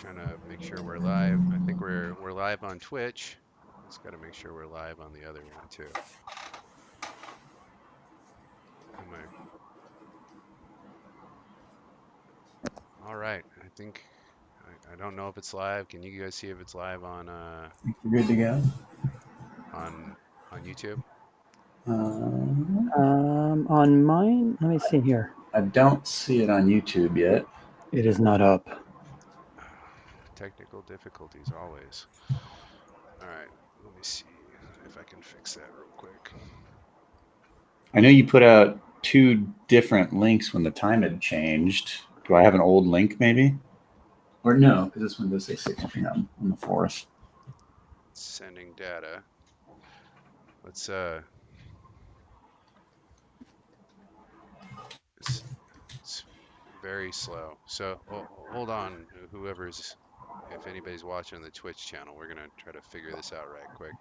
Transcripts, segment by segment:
trying to make sure we're live. I think we're live on Twitch. Just got to make sure we're live on the other one too. Am I? All right. I think I don't know if it's live. Can you guys see if it's live on You're good to go. on YouTube? On mine, let me see here. I don't see it on YouTube yet. It is not up. Technical difficulties always. All right. Let me see if I can fix that real quick. I know you put out 2 different links when the time had changed. Do I have an old link maybe? Or no, because this one does say 6 p.m. on the 4th. Sending data. Let's it's very slow. So hold on, whoever's, if anybody's watching the Twitch channel, we're gonna try to figure this out right quick.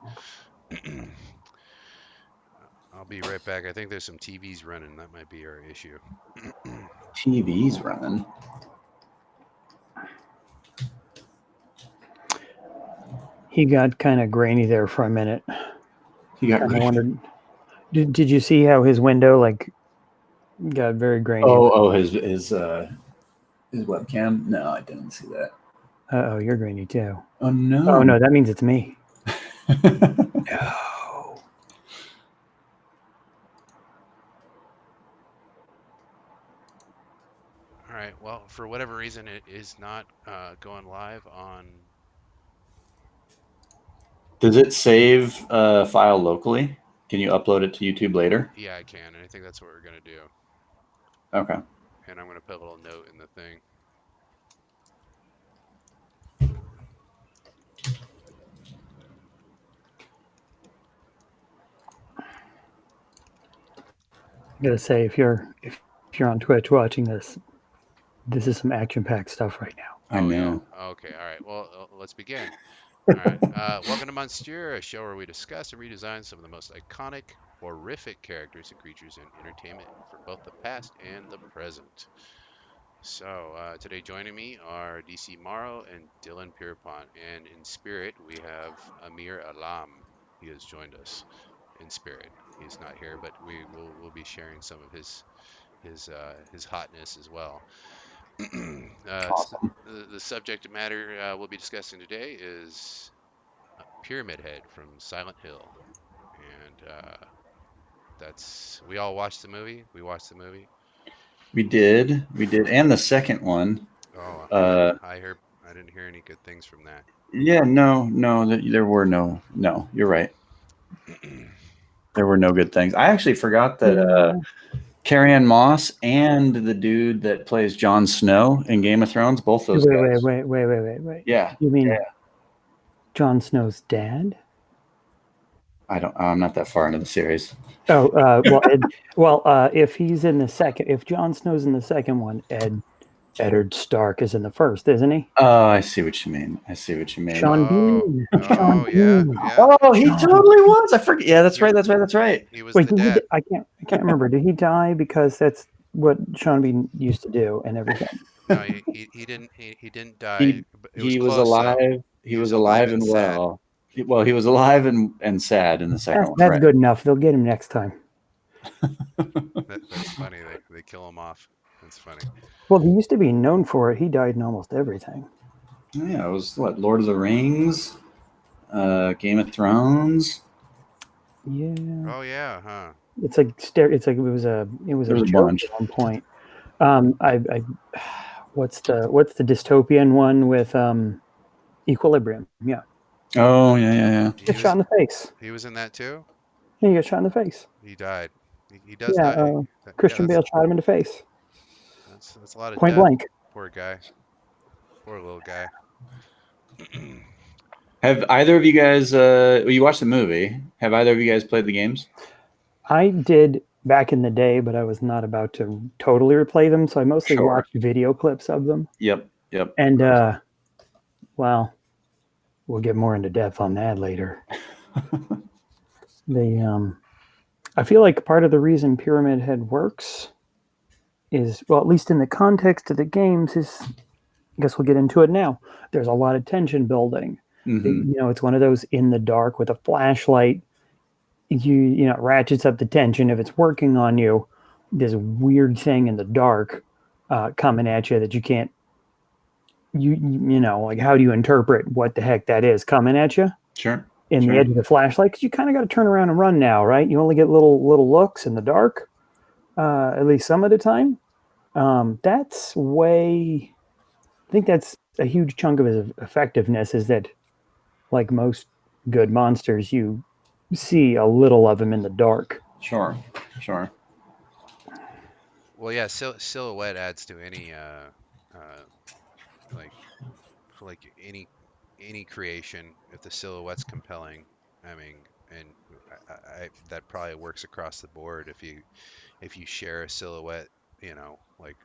I'll be right back. I think there's some TVs running. That might be our issue. TV's running. He got kind of grainy there for a minute. He got I grainy. wondered. Did you see how his window got very grainy? His webcam? No, I didn't see that. Oh, you're grainy too. Oh no. Oh no, that means it's me. No. All right. Well, for whatever reason, it is not going live on. Does it save a file locally? Can you upload it to YouTube later? Yeah, I can, and I think that's what we're gonna do. Okay. And I'm gonna put a little note in the thing. I gotta say, if you're on Twitch watching this is some action-packed stuff right now. I know. Yeah. Okay. All right. Well, let's begin. All right. Welcome to Monstieur, a show where we discuss and redesign some of the most iconic, horrific characters and creatures in entertainment for both the past and the present. So today joining me are DC Morrow and Dylan Pierpont, and in spirit we have Amir Allam. He has joined us in spirit. He's not here, but we'll be sharing some of his hotness as well. Awesome. The subject matter we'll be discussing today is Pyramid Head from Silent Hill, and we all watched the movie. We watched the movie. We did, and the second one. Oh, I didn't hear any good things from that. Yeah, no, there were no. You're right. There were no good things. I actually forgot that Carrie-Anne Moss and the dude that plays Jon Snow in Game of Thrones, both those guys. Wait. Yeah. You mean Jon Snow's dad? I'm not that far into the series. Oh, if he's in the second, if Jon Snow's in the second one, Eddard Stark is in the first, isn't he? Oh, I see what you mean. Sean Bean. Oh, yeah. Oh, he totally was. I forget. Yeah, that's right. He was Wait, the dad. I can't remember. Did he die? Because that's what Sean Bean used to do and everything. No, he didn't die. He was alive. Though. He was alive and well. Well, he was alive and sad in the second one. That's good enough. They'll get him next time. That's funny. They kill him off. That's funny. Well, he used to be known for it. He died in almost everything. Yeah, it was Lord of the Rings, Game of Thrones. Yeah. Oh yeah, huh? It's like it was a bunch at one point. What's the dystopian one with Equilibrium? Yeah. Oh yeah. He got shot in the face. He was in that too? Yeah, he got shot in the face. He died. He does die. Christian Bale shot him in the face. That's a lot of point death. Blank. Poor guy. Poor little guy. Have either of you guys you watched the movie? Have either of you guys played the games? I did back in the day, but I was not about to totally replay them, so I mostly watched video clips of them. Yep. And well, we'll get more into depth on that later. I feel like part of the reason Pyramid Head works is, well, at least in the context of the games, is guess we'll get into it now. There's a lot of tension building. Mm-hmm. It's one of those in the dark with a flashlight. It ratchets up the tension. If it's working on you, this weird thing in the dark coming at you that you can't. Like how do you interpret what the heck that is coming at you Sure. in the Sure. edge of the flashlight? Because you kind of got to turn around and run now, right? You only get little looks in the dark, at least some of the time. That's way. I think that's a huge chunk of his effectiveness is that, like most good monsters, you see a little of him in the dark. Sure. Sure. Well, yeah, silhouette adds to any uh like any creation if the silhouette's compelling. I mean, and that probably works across the board if you share a silhouette, like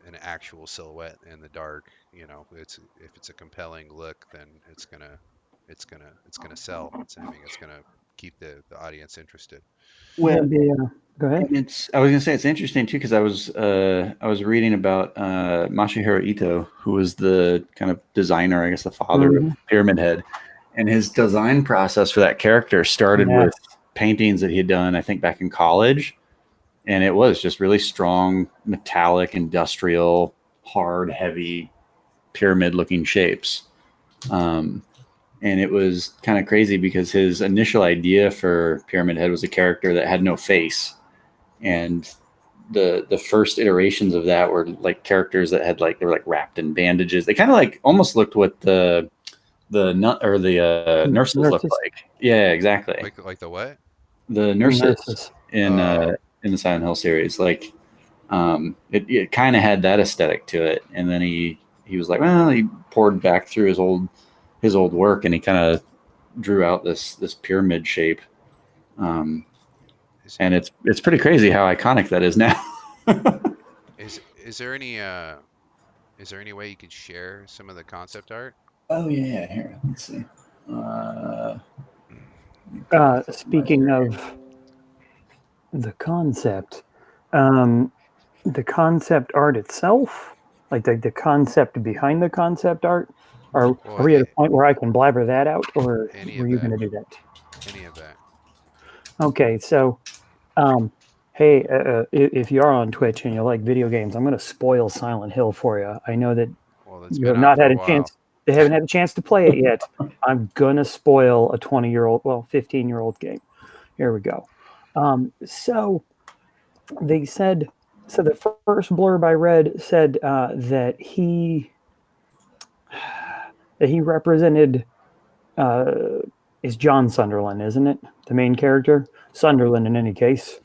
an actual silhouette in the dark, it's if it's a compelling look, then it's gonna sell. It's gonna keep the audience interested. Well, Go ahead. and I was gonna say it's interesting too because I was reading about Masahiro Ito, who was the kind of designer, I guess the father of Mhm. Pyramid Head, and his design process for that character started Yeah. with paintings that he had done, I think, back in college, and it was just really strong, metallic, industrial, hard, heavy, pyramid-looking shapes. Um, and it was kind of crazy because his initial idea for Pyramid Head was a character that had no face, and the first iterations of that were like characters that had they were like wrapped in bandages. They kind of like almost looked what the nut or the nurses look Nurses. like. Yeah, exactly. Like the what? The nurses Nurses. Oh, in the Silent Hill series, it kind of had that aesthetic to it. And then he was like, well, he poured back through his old work, and he kind of drew out this pyramid shape. Um, is and it's pretty crazy how iconic that is now. is there any way you could share some of the concept art? Oh yeah, here. Let's see. Uh, pull this up on my Speaking screen. of the concept, um, the concept art itself, like the concept behind the concept art, are Well, we at a point where I can blabber that out, or any were of you going that, to do that? any of that. Okay, so um, hey, if you are on Twitch and you like video games, I'm going to spoil Silent Hill for you. I know that Well, it's you been have out not for had a a while. chance. They haven't had a chance to play it yet. I'm gonna spoil a 20-year-old, well, 15-year-old game. Here we go. So they said, so the first blurb I read said that he represented uh, is John Sunderland, isn't it? The main character, Sunderland in any case.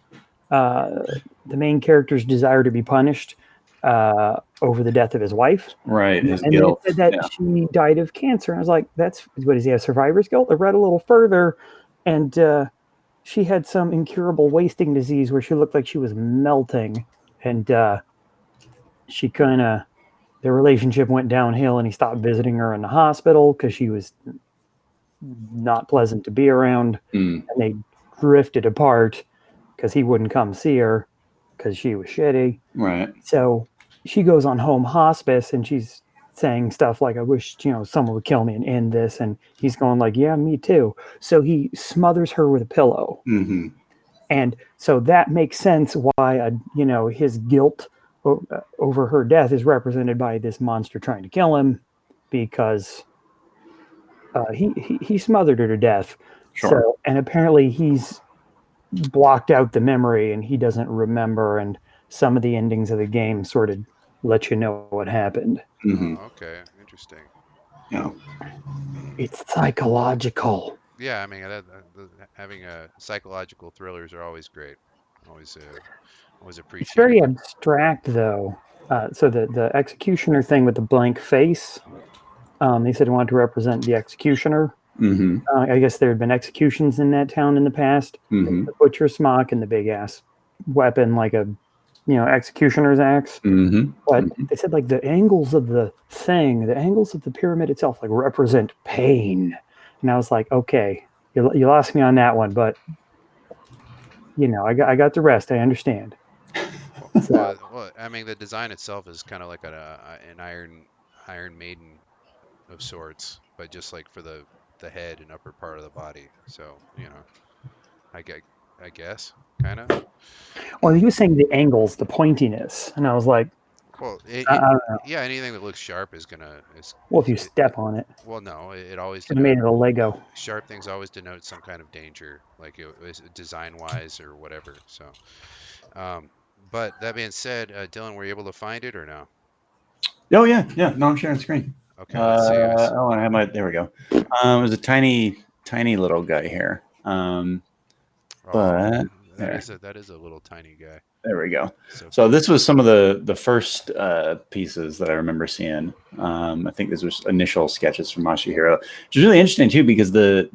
Uh, the main character's desire to be punished over the death of his wife. Right, his And then it guilt. said that Yeah. she died of cancer. And I was like, that's what is he, a survivor's guilt? I read a little further, and she had some incurable wasting disease where she looked like she was melting. And she kind of, their relationship went downhill, and he stopped visiting her in the hospital because she was not pleasant to be around. Mm, And they drifted apart because he wouldn't come see her because she was shitty. right. So she goes on home hospice, and she's saying stuff like, I wish, someone would kill me and end this. And he's going like, yeah, me too. So he smothers her with a pillow. Mm-hmm. And so that makes sense why, his guilt over her death is represented by this monster trying to kill him because he smothered her to death. Sure. So, and apparently he's blocked out the memory and he doesn't remember. And some of the endings of the game sort of let you know what happened. Mm-hmm. Oh, okay, interesting. Yeah. It's psychological. Yeah, I mean, having psychological thrillers are always great. Always, always It's very appreciated. abstract, though. So the executioner thing with the blank face, they said he wanted to represent the executioner. Mm-hmm. I guess there had been executions in that town in the past. Mm-hmm. The butcher smock and the big ass weapon, like a executioner's axe. Mm-hmm. But they said like the angles of the thing, the angles of the pyramid itself, like represent pain. And I was like, okay, you lost me on that one, but I got the rest. I understand. So I mean, the design itself is kind of like an iron. Iron Maiden of sorts, but just like for the head and upper part of the body. So I get I guess kind of. Well, he was saying the angles, the pointiness, and I was like, Well, I don't know. yeah, anything that looks sharp is gonna Well, if you it step on it, well, no, it always should have made denote it a Lego. sharp things always denote some kind of danger, like it was design wise or whatever. So, um, but that being said, Dylan, were you able to find it or no? Oh yeah, yeah. No, I'm sharing screen. Okay, let's see. Oh, I have my. There we go. There's a tiny little guy here. Oh, But there, that is a little tiny guy. there we go. So So cute. this was some of the first pieces that I remember seeing. I think these was initial sketches from Masahiro, which is really interesting too because the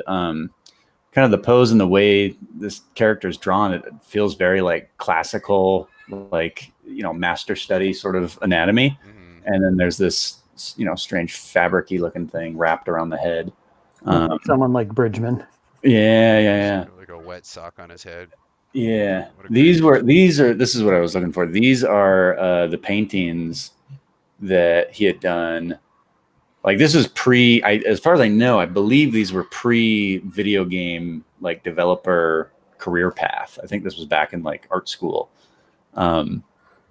kind of the pose and the way this character is drawn, it feels very like classical, like master study sort of anatomy. Hmm. And then there's this strange fabricy looking thing wrapped around the head. Looks like someone like Bridgman. Yeah, yeah, Just yeah. like a wet sock on his head. Yeah, What a great. this is what I was looking for. These are the paintings that he had done. Like this is as far as I know, I believe these were pre video game like developer career path. I think this was back in like art school. Um,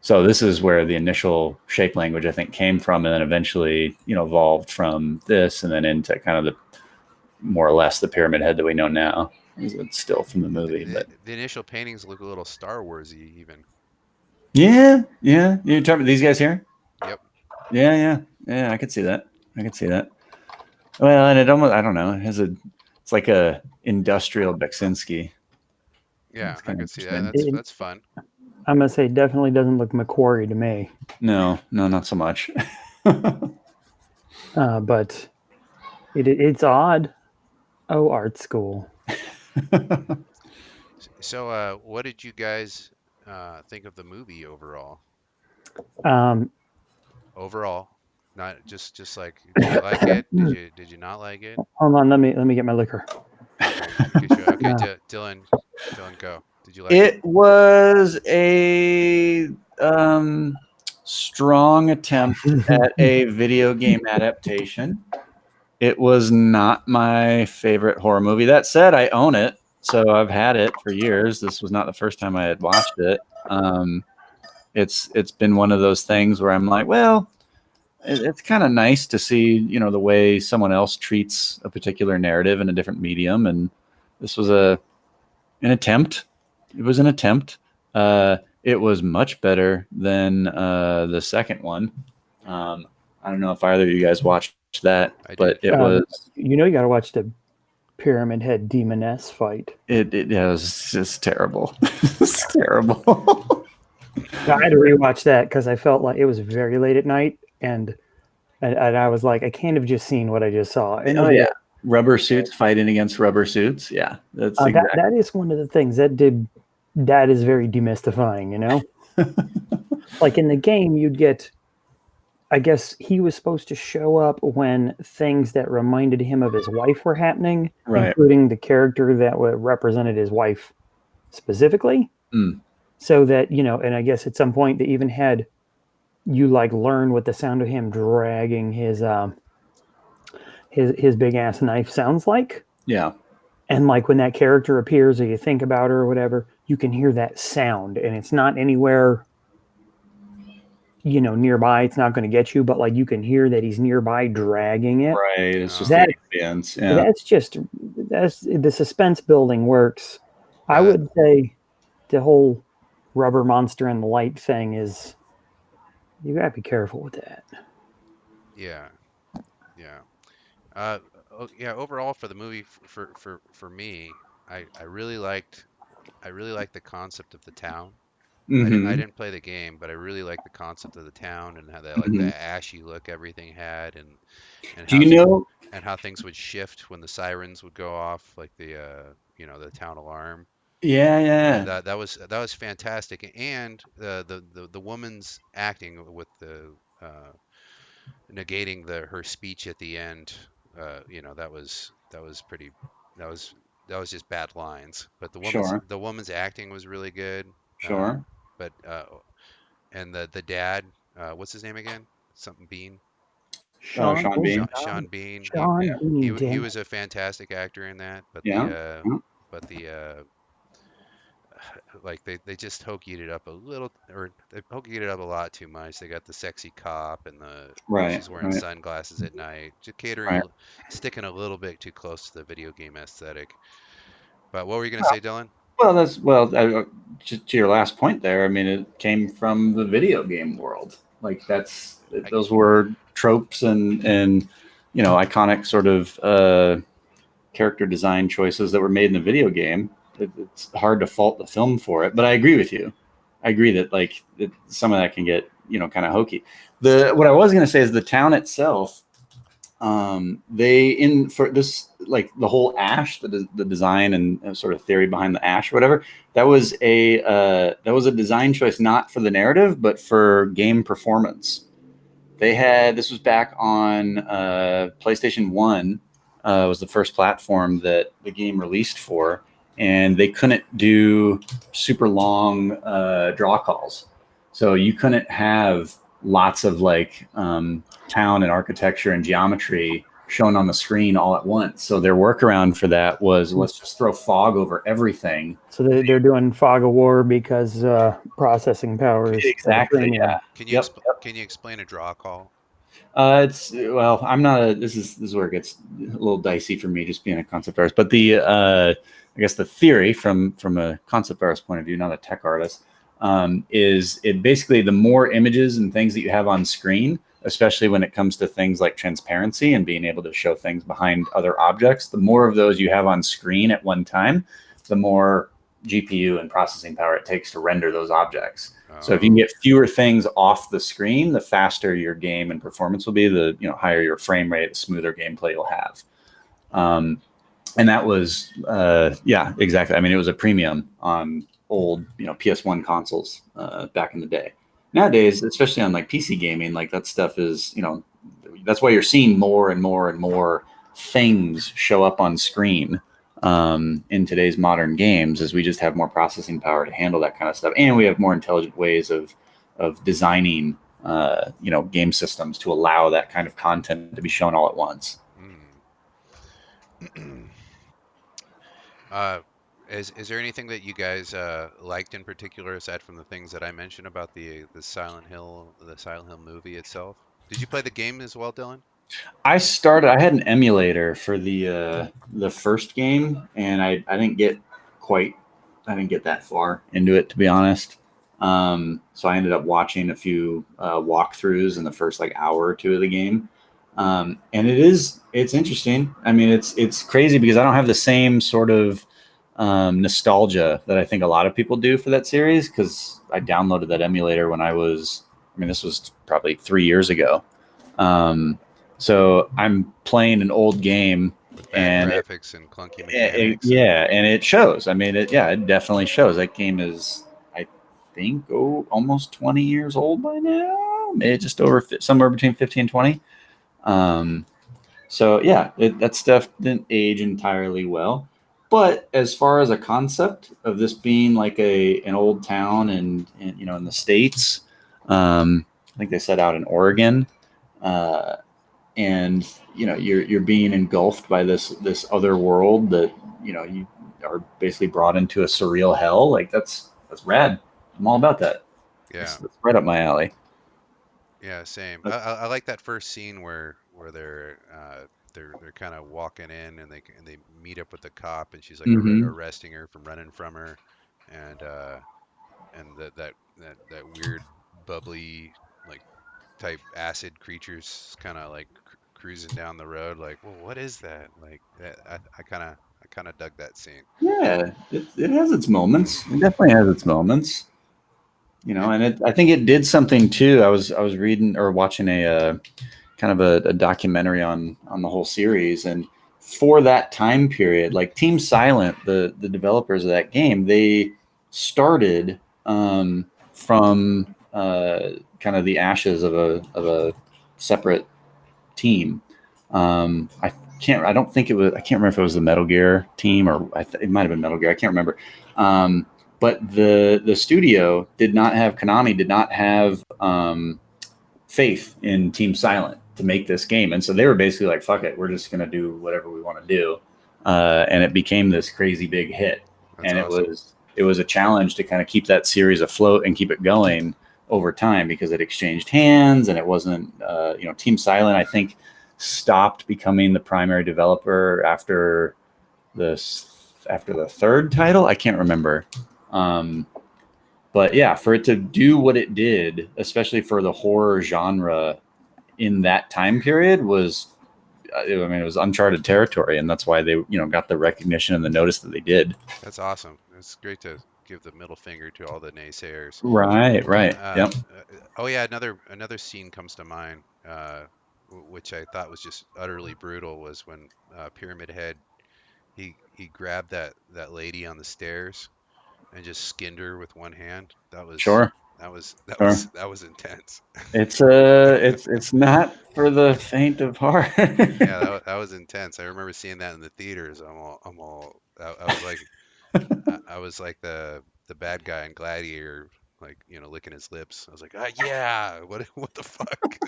so this is where the initial shape language I think came from, and then eventually evolved from this, and then into kind of the more or less the pyramid head that we know now. It's still from the movie, but The initial paintings look a little Star Warsy even. yeah, yeah. You talking about these guys here? Yep. Yeah, yeah, yeah. I could see that. I could see that. Well, and it almost, I don't know, it's like a industrial Beksinski. Yeah, It's I kind of could see that. interesting. That's fun. I'm gonna say definitely doesn't look Macquarie to me, No, no, not so much. but it's odd. Oh, art school. So, what did you guys think of the movie overall? Um, Overall, not just like, did you like it? Did you not like it? Hold on, let me get my liquor. Okay, get you. Okay, Uh, Dylan, go. Did you like it? It was a strong attempt at a video game adaptation. It was not my favorite horror movie. That said, I own it, so I've had it for years. This was not the first time I had watched it. It's been one of those things where I'm like, well, it's kind of nice to see the way someone else treats a particular narrative in a different medium, and this was an attempt. It was an attempt. It was much better than the second one. I don't know if either of you guys watched that, I but did. it was you got to watch the Pyramid Head Demoness fight. it was just terrible. It's terrible. I had to rewatch that because I felt like it was very late at night, and I was like, I can't have just seen what I just saw. And Oh yeah, rubber suits fighting against rubber suits. Yeah, that's exactly. that is one of the things that is very demystifying. Like in the game, you'd get. I guess he was supposed to show up when things that reminded him of his wife were happening, Right. including the character that represented his wife specifically. Mm. So that, and I guess at some point they even had you like learn what the sound of him dragging his big ass knife sounds like. Yeah. And like when that character appears or you think about her or whatever, you can hear that sound and it's not anywhere nearby. It's not going to get you, but like you can hear that he's nearby dragging it. Right. It's just That- the ambience. Yeah. that's the suspense building works. I Yeah. would say the whole rubber monster and the light thing is you gotta be careful with that. Yeah. Yeah. Yeah. Overall, for the movie, for me, I really liked the concept of the town. I Mm-hmm. didn't play the game, but I really liked the concept of the town and how that like Mm-hmm. the ashy look everything had, and Do you know? how things would shift when the sirens would go off, like the town alarm. Yeah, yeah. That was fantastic, and the woman's acting with the negating her speech at the end. That was that was just bad lines. But Sure, the woman's acting was really good. Uh, sure. but and the dad, what's his name again? Something Bean. Sean Bean. Sean Bean. Sean Bean, He damn was a fantastic actor in that, but Yeah. the like they just hokied it up a little, or they hokied it up a lot too much. They got the sexy cop and Right. she's wearing sunglasses at night, just catering Right. sticking a little bit too close to the video game aesthetic. But what were you gonna say, Dylan? Just to your last point there. I mean, it came from the video game world. Like those were tropes and iconic sort of character design choices that were made in the video game. It's hard to fault the film for it, but I agree with you. I agree that some of that can get kind of hokey. What I was going to say is the town itself. For this, like the whole ash, the design and sort of theory behind the ash or whatever, that was a design choice not for the narrative but for game performance. This was back on PlayStation 1. Was the first platform that the game released for, and they couldn't do super long draw calls, so you couldn't have lots of town and architecture and geometry shown on the screen all at once. So their workaround for that was, let's just throw fog over everything. So they're doing fog of war because processing power is exactly. Yeah. Can you explain a draw call? I'm not a. This is where it gets a little dicey for me, just being a concept artist. But I guess the theory from a concept artist point of view, not a tech artist, is it basically the more images and things that you have on screen, especially when it comes to things like transparency and being able to show things behind other objects, the more of those you have on screen at one time, the more GPU and processing power it takes to render those objects. So if you can get fewer things off the screen, the faster your game and performance will be, the higher your frame rate, the smoother gameplay you'll have. And that was, exactly. I mean, it was a premium on old, PS1 consoles back in the day. Nowadays, especially on like PC gaming, like that stuff is, that's why you're seeing more and more and more things show up on screen in today's modern games, as we just have more processing power to handle that kind of stuff, and we have more intelligent ways of designing game systems to allow that kind of content to be shown all at once. Is there anything that you guys liked in particular, aside from the things that I mentioned about the Silent Hill movie itself? Did you play the game as well, Dylan? I had an emulator for the first game, and I didn't get that far into it, to be honest. So I ended up watching a few walkthroughs in the first hour or two of the game. And it's interesting. I mean, it's crazy because I don't have the same sort of nostalgia that I think a lot of people do for that series, because I downloaded that emulator when this was probably 3 years ago. So I'm playing an old game with bad graphics and clunky mechanics. And it shows. I mean, it definitely shows. That game is, I think, almost 20 years old by now. Maybe just over, somewhere between 15 and 20. That stuff didn't age entirely well. But as far as a concept of this being like an old town and in the States, I think they set out in Oregon. And you're being engulfed by this other world that you are basically brought into a surreal hell. Like that's rad. I'm all about that. Yeah, that's right up my alley. Yeah, same. I like that first scene where they're kind of walking in, and they meet up with the cop, and she's like arresting her from running from her, and that weird bubbly type acid creatures kind of cruising down the road. Like, well, what is that? Like, I kind of dug that scene. Yeah, it has its moments. It definitely has its moments. And I think it did something too. I was reading or watching a kind of a documentary on the whole series, and for that time period, like Team Silent, the developers of that game, they started from kind of the ashes of a separate team. I can't remember if it was the Metal Gear team or it might have been Metal Gear. I can't remember. But the studio Konami did not have faith in Team Silent. to make this game. And so they were basically like, fuck it, we're just going to do whatever we want to do. And it became this crazy big hit. That's And awesome. it was a challenge to kind of keep that series afloat and keep it going over time, because it exchanged hands, and it wasn't, Team Silent, I think, stopped becoming the primary developer after the third title. I can't remember. But yeah, for it to do what it did, especially for the horror genre in that time period, was, it was uncharted territory, and that's why they, got the recognition and the notice that they did. That's awesome. It's great to give the middle finger to all the naysayers. Right. Uh, Yep. oh yeah, another scene comes to mind, which I thought was just utterly brutal, was when Pyramid Head he grabbed that lady on the stairs and just skinned her with one hand. That was Sure. that was that Sure. was that was intense. It's not for the faint of heart. Yeah, that was intense. I remember seeing that in the theaters. I was like I was like the bad guy in Gladiator, like licking his lips. I was like, yeah, what the fuck?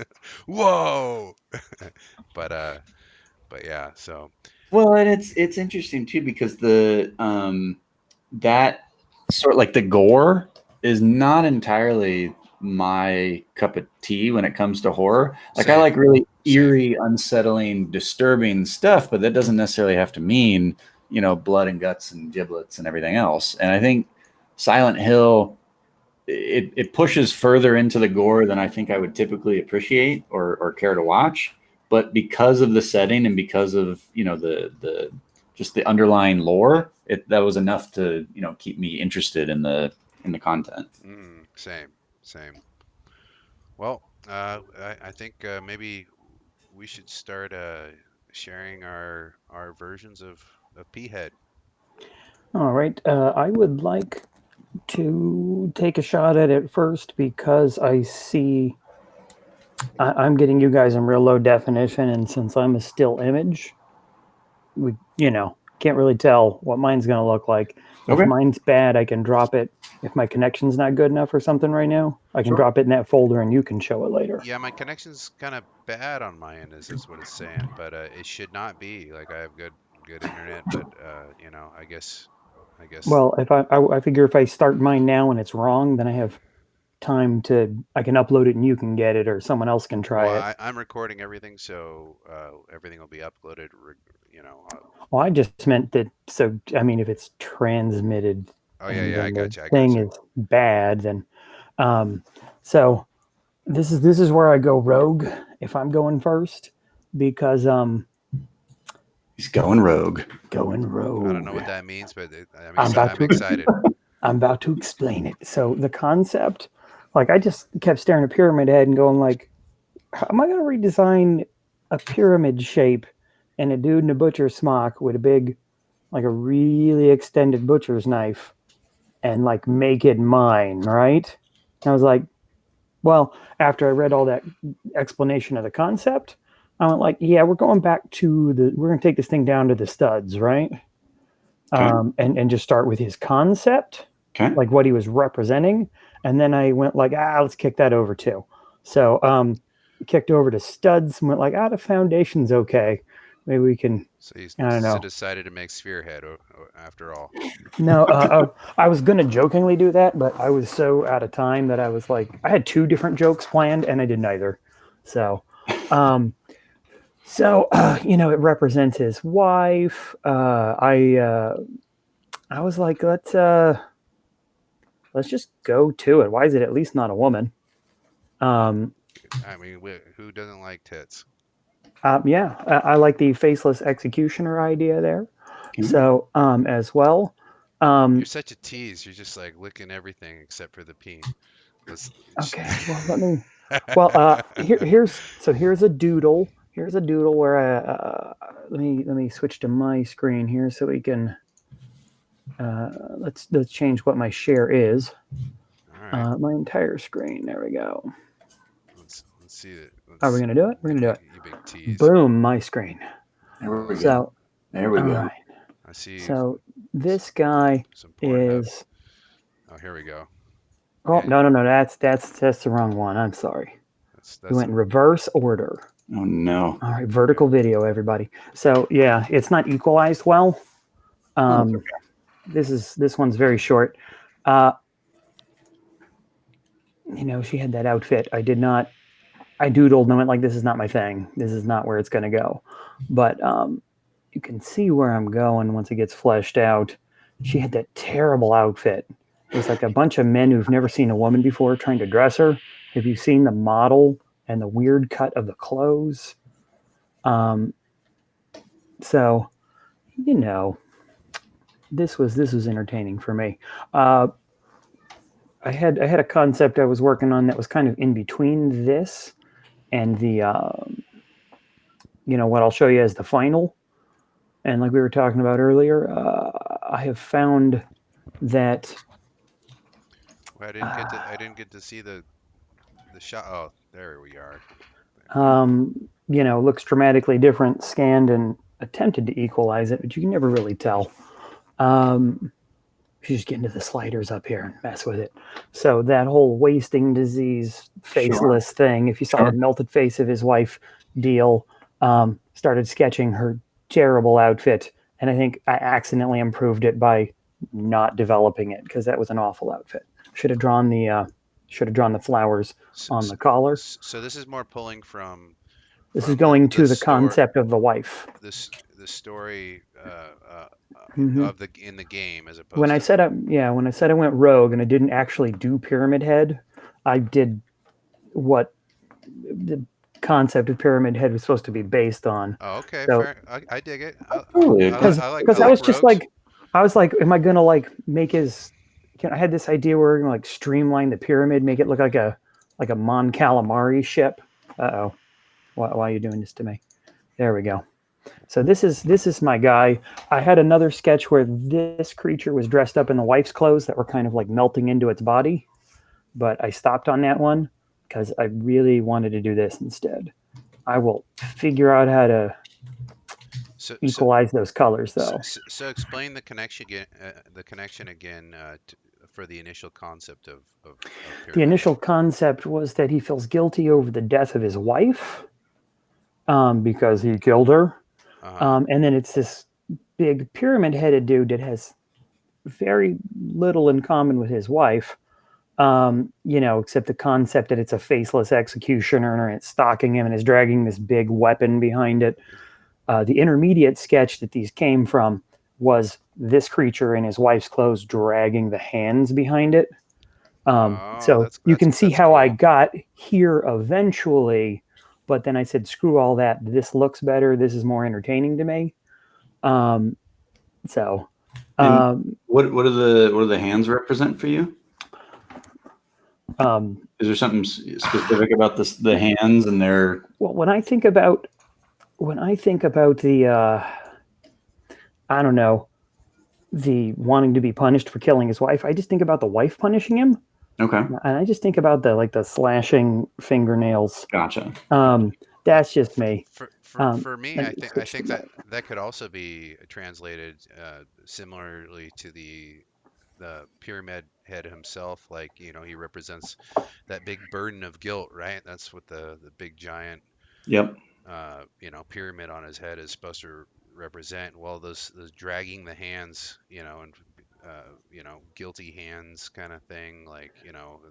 Whoa! But but yeah, so Well, and it's interesting too, because that sort, like, the gore is not entirely my cup of tea when it comes to horror. Like, I same, like really same. eerie, unsettling, disturbing stuff, but that doesn't necessarily have to mean, blood and guts and giblets and everything else. And I think Silent Hill, it pushes further into the gore than I think I would typically appreciate or care to watch. But because of the setting and because of the just the underlying lore, that was enough to keep me interested in the content. Same, same. Well, I think maybe we should start sharing our versions of P Head. All right. I would like to take a shot at it first because I see I'm getting you guys in real low definition, and since I'm a still image, we can't really tell what mine's going to look like. If Okay, mine's bad, I can drop it. If my connection's not good enough or something right now, I can sure. drop it in that folder and you can show it later. Yeah, my connection's kind of bad on my end, is what it's saying, but it should not be. Like I have good internet, but I guess. Well, if I figure if I start mine now and it's wrong, then I have time I can upload it and you can get it or someone else can try Well, it. I'm recording everything, so everything will be uploaded. Well, I just meant that. So, I mean, if it's transmitted Oh yeah, and yeah, I then the got you, I got thing you. is bad, then um, so this is where I go rogue if I'm going first because He's going rogue. going I don't rogue. know what that means, but I'm about I'm to excited. I'm about to explain it. So the concept, like I just kept staring at Pyramid Head and going like, how am I going to redesign a pyramid shape and a dude in a butcher smock with a big, like a really extended butcher's knife and like make it mine, right? And I was like, well, after I read all that explanation of the concept, I went like, yeah, we're going to take this thing down to the studs, right? Okay. And just start with his concept, Okay. like what he was representing, and then I went like, let's kick that over too. So kicked over to studs and went like, the foundation's okay. Maybe we can. So you I don't know. decided to make Spherehead after all. No, I was gonna jokingly do that, but I was so out of time that I was like, I had two different jokes planned and I did neither. So, um, it represents his wife. I was like, let's just go to it. Why is it at least not a woman? Um, I mean, who doesn't like tits? yeah, I like the faceless executioner idea there. Okay. So, as well. You're Um, such a tease. You're just like licking everything except for the peen. Let's. okay, well, let me. Well, here's a doodle. Here's a doodle where let me switch to my screen here so we can let's change what my share is. All right. My entire screen. There we go. Let's see it. Are we gonna do it? We're gonna do it. You big tease. Boom, my screen. There we go. So, There we all go. right. I see So this guy some Pornhub. is. Oh, here we go. Oh Yeah, no, that's the wrong one. I'm sorry. We that's went in reverse order. Oh no. All right, vertical video, everybody. So yeah, it's not equalized well. Okay. This one's very short. Uh, she had that outfit. I doodled and I went like, this is not my thing. This is not where it's going to go. But you can see where I'm going once it gets fleshed out. She had that terrible outfit. It was like a bunch of men who've never seen a woman before trying to dress her. Have you seen the model and the weird cut of the clothes? So, this was entertaining for me. I had a concept I was working on that was kind of in between this and the what I'll show you as the final. And like we were talking about earlier, I have found that Well, I didn't get to see the shot. Oh, there we are. looks dramatically different scanned and attempted to equalize it, but you can never really tell. You just get into the sliders up here and mess with it. So that whole wasting disease faceless thing, if you saw the melted face of his wife deal, started sketching her terrible outfit. And I think I accidentally improved it by not developing it because that was an awful outfit. Should have drawn the flowers on the collar. So this is more pulling from This is going to the story, concept of the wife. the story Mhm. of the in the game as opposed When I said I went rogue and I didn't actually do Pyramid Head, I did what the concept of Pyramid Head was supposed to be based on. Oh, okay, So fair. I dig it. because I was just rogues. like, I was like, am I gonna like make his? I had this idea where we're gonna like streamline the pyramid, make it look like a Mon Calamari ship. Uh-oh, why are you doing this to me? There we go. So this is my guy. I had another sketch where this creature was dressed up in the wife's clothes that were kind of like melting into its body, but I stopped on that one because I really wanted to do this instead. I will figure out how to equalize those colors though. So explain the connection again. For the initial concept of the initial concept was that he feels guilty over the death of his wife because he killed her. And then it's this big pyramid-headed dude that has very little in common with his wife, except the concept that it's a faceless executioner and it's stalking him and is dragging this big weapon behind it. The intermediate sketch that these came from was this creature in his wife's clothes dragging the hands behind it. So you can see how cool. I got here eventually, but then I said, screw all that. This looks better. This is more entertaining to me. What do the hands represent for you? Is there something specific about the hands and their? Well, when I think about the, I don't know, the wanting to be punished for killing his wife, I just think about the wife punishing him. Okay. And I just think about the slashing fingernails. Gotcha. That's just me. For me, I think that could also be translated similarly to the pyramid head himself. Like, he represents that big burden of guilt, right? That's what the big giant Yep. Pyramid on his head is supposed to represent. Well, those dragging the hands, and guilty hands kind of thing, like,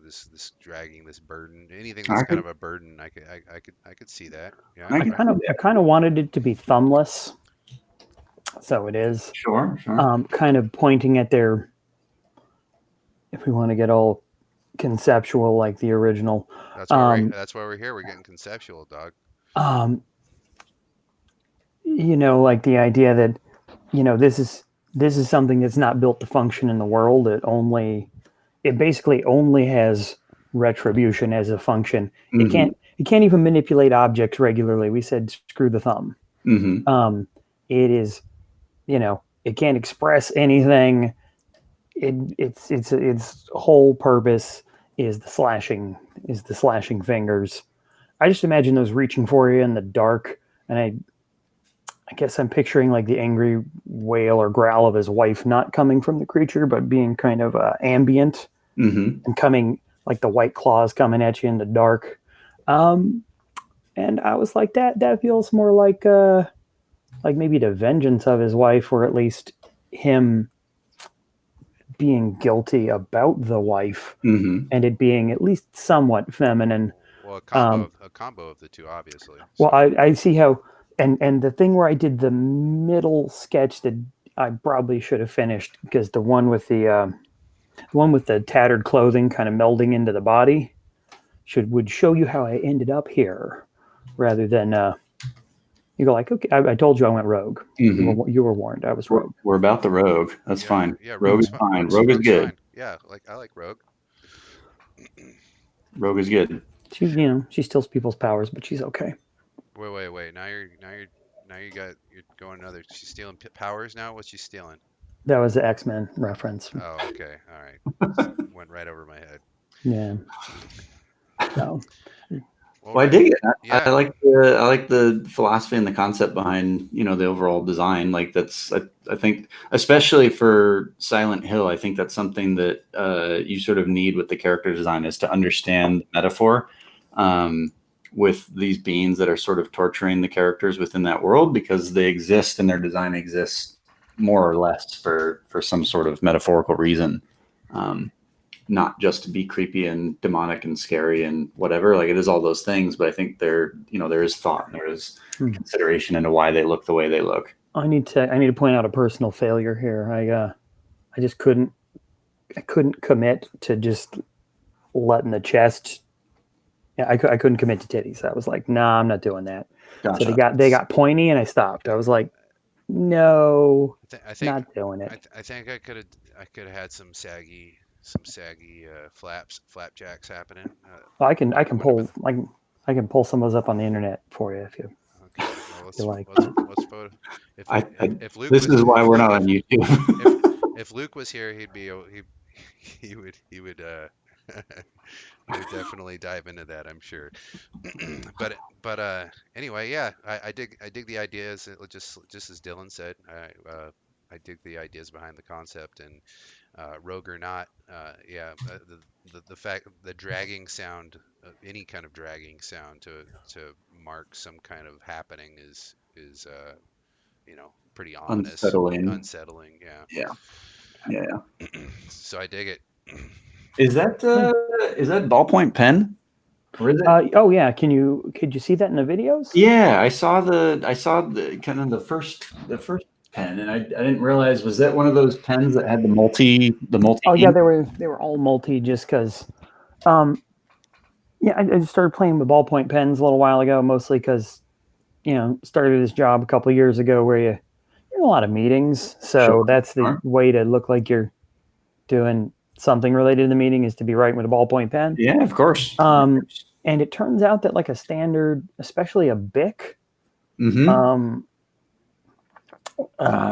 this dragging this burden, anything that's kind of a burden. I could see that. Yeah. I kind of wanted it to be thumbless, so it is. Sure. Kind of pointing at their, if we want to get all conceptual like the original. That's why we're here. We're getting conceptual, dog. Like the idea that, this is something that's not built to function in the world. It basically only has retribution as a function. Mm-hmm. It can't even manipulate objects regularly. We said screw the thumb. Mm-hmm. It is, it can't express anything. Its whole purpose is the slashing fingers. I just imagine those reaching for you in the dark, and I guess I'm picturing like the angry wail or growl of his wife, not coming from the creature, but being kind of ambient, mm-hmm. and coming like the white claws coming at you in the dark. And I was like, that feels more like maybe the vengeance of his wife, or at least him being guilty about the wife, Mm-hmm. and it being at least somewhat feminine. Well, Um, a combo of the two, obviously. well, So I see how, and the thing where I did the middle sketch that I probably should have finished, because the one with the tattered clothing kind of melding into the body would show you how I ended up here, rather than you go like, okay, I told you I went rogue. Mm-hmm. You were warned. I was We're, rogue. we're about the rogue. That's yeah, fine. yeah, Rogue is fine. Rogue is Rogue's good. fine. Yeah, like I like Rogue. Rogue is good. She steals people's powers, but she's okay. Wait. You're going another. She's stealing powers now. What's she stealing? That was the X-Men reference. Oh, okay, all right. Went right over my head. Yeah. So Well, Well, I dig it. I yeah, like the philosophy and the concept behind the overall design. Like I think especially for Silent Hill, I think that's something that you sort of need with the character design is to understand the metaphor with these beings that are sort of torturing the characters within that world, because they exist and their design exists more or less for some sort of metaphorical reason. Not just to be creepy and demonic and scary and whatever. Like, it is all those things, but I think there is thought and there is consideration into why they look the way they look. I need to point out a personal failure here. I just couldn't commit to just letting the chest. Yeah, I couldn't commit to titties. I was like, nah, I'm not doing that. Gotcha. So they got pointy, and I stopped. I was like, no, I think not doing it. I think I could have had some saggy flapjacks happening. Well, I can Would have pull I can pull some of those up on the internet for you if you Okay, well, like. let's photo. If I, if Luke this was is why if we're Luke not on YouTube. if Luke was here, he would he would he would definitely dive into that, I'm sure. But anyway, yeah, I dig the ideas. Just as Dylan said, I dig the ideas behind the concept, and rogue or not, yeah, the fact the dragging sound, any kind of dragging sound to mark some kind of happening is pretty ominous, unsettling. Yeah. Yeah. So I dig it. Is that ballpoint pen? Or is it? Oh yeah, could you see that in the videos? Yeah, I saw the kind of the first pen, and I didn't realize, was that one of those pens that had the multi Oh yeah, ink? they were all multi, just because. Yeah, I just started playing with ballpoint pens a little while ago, mostly because started this job a couple of years ago where you're in a lot of meetings, Sure. so that's the way to look like you're doing something related to the meeting, is to be writing with a ballpoint pen. Yeah, of course. And it turns out that like a standard, especially a Bic, Mm-hmm.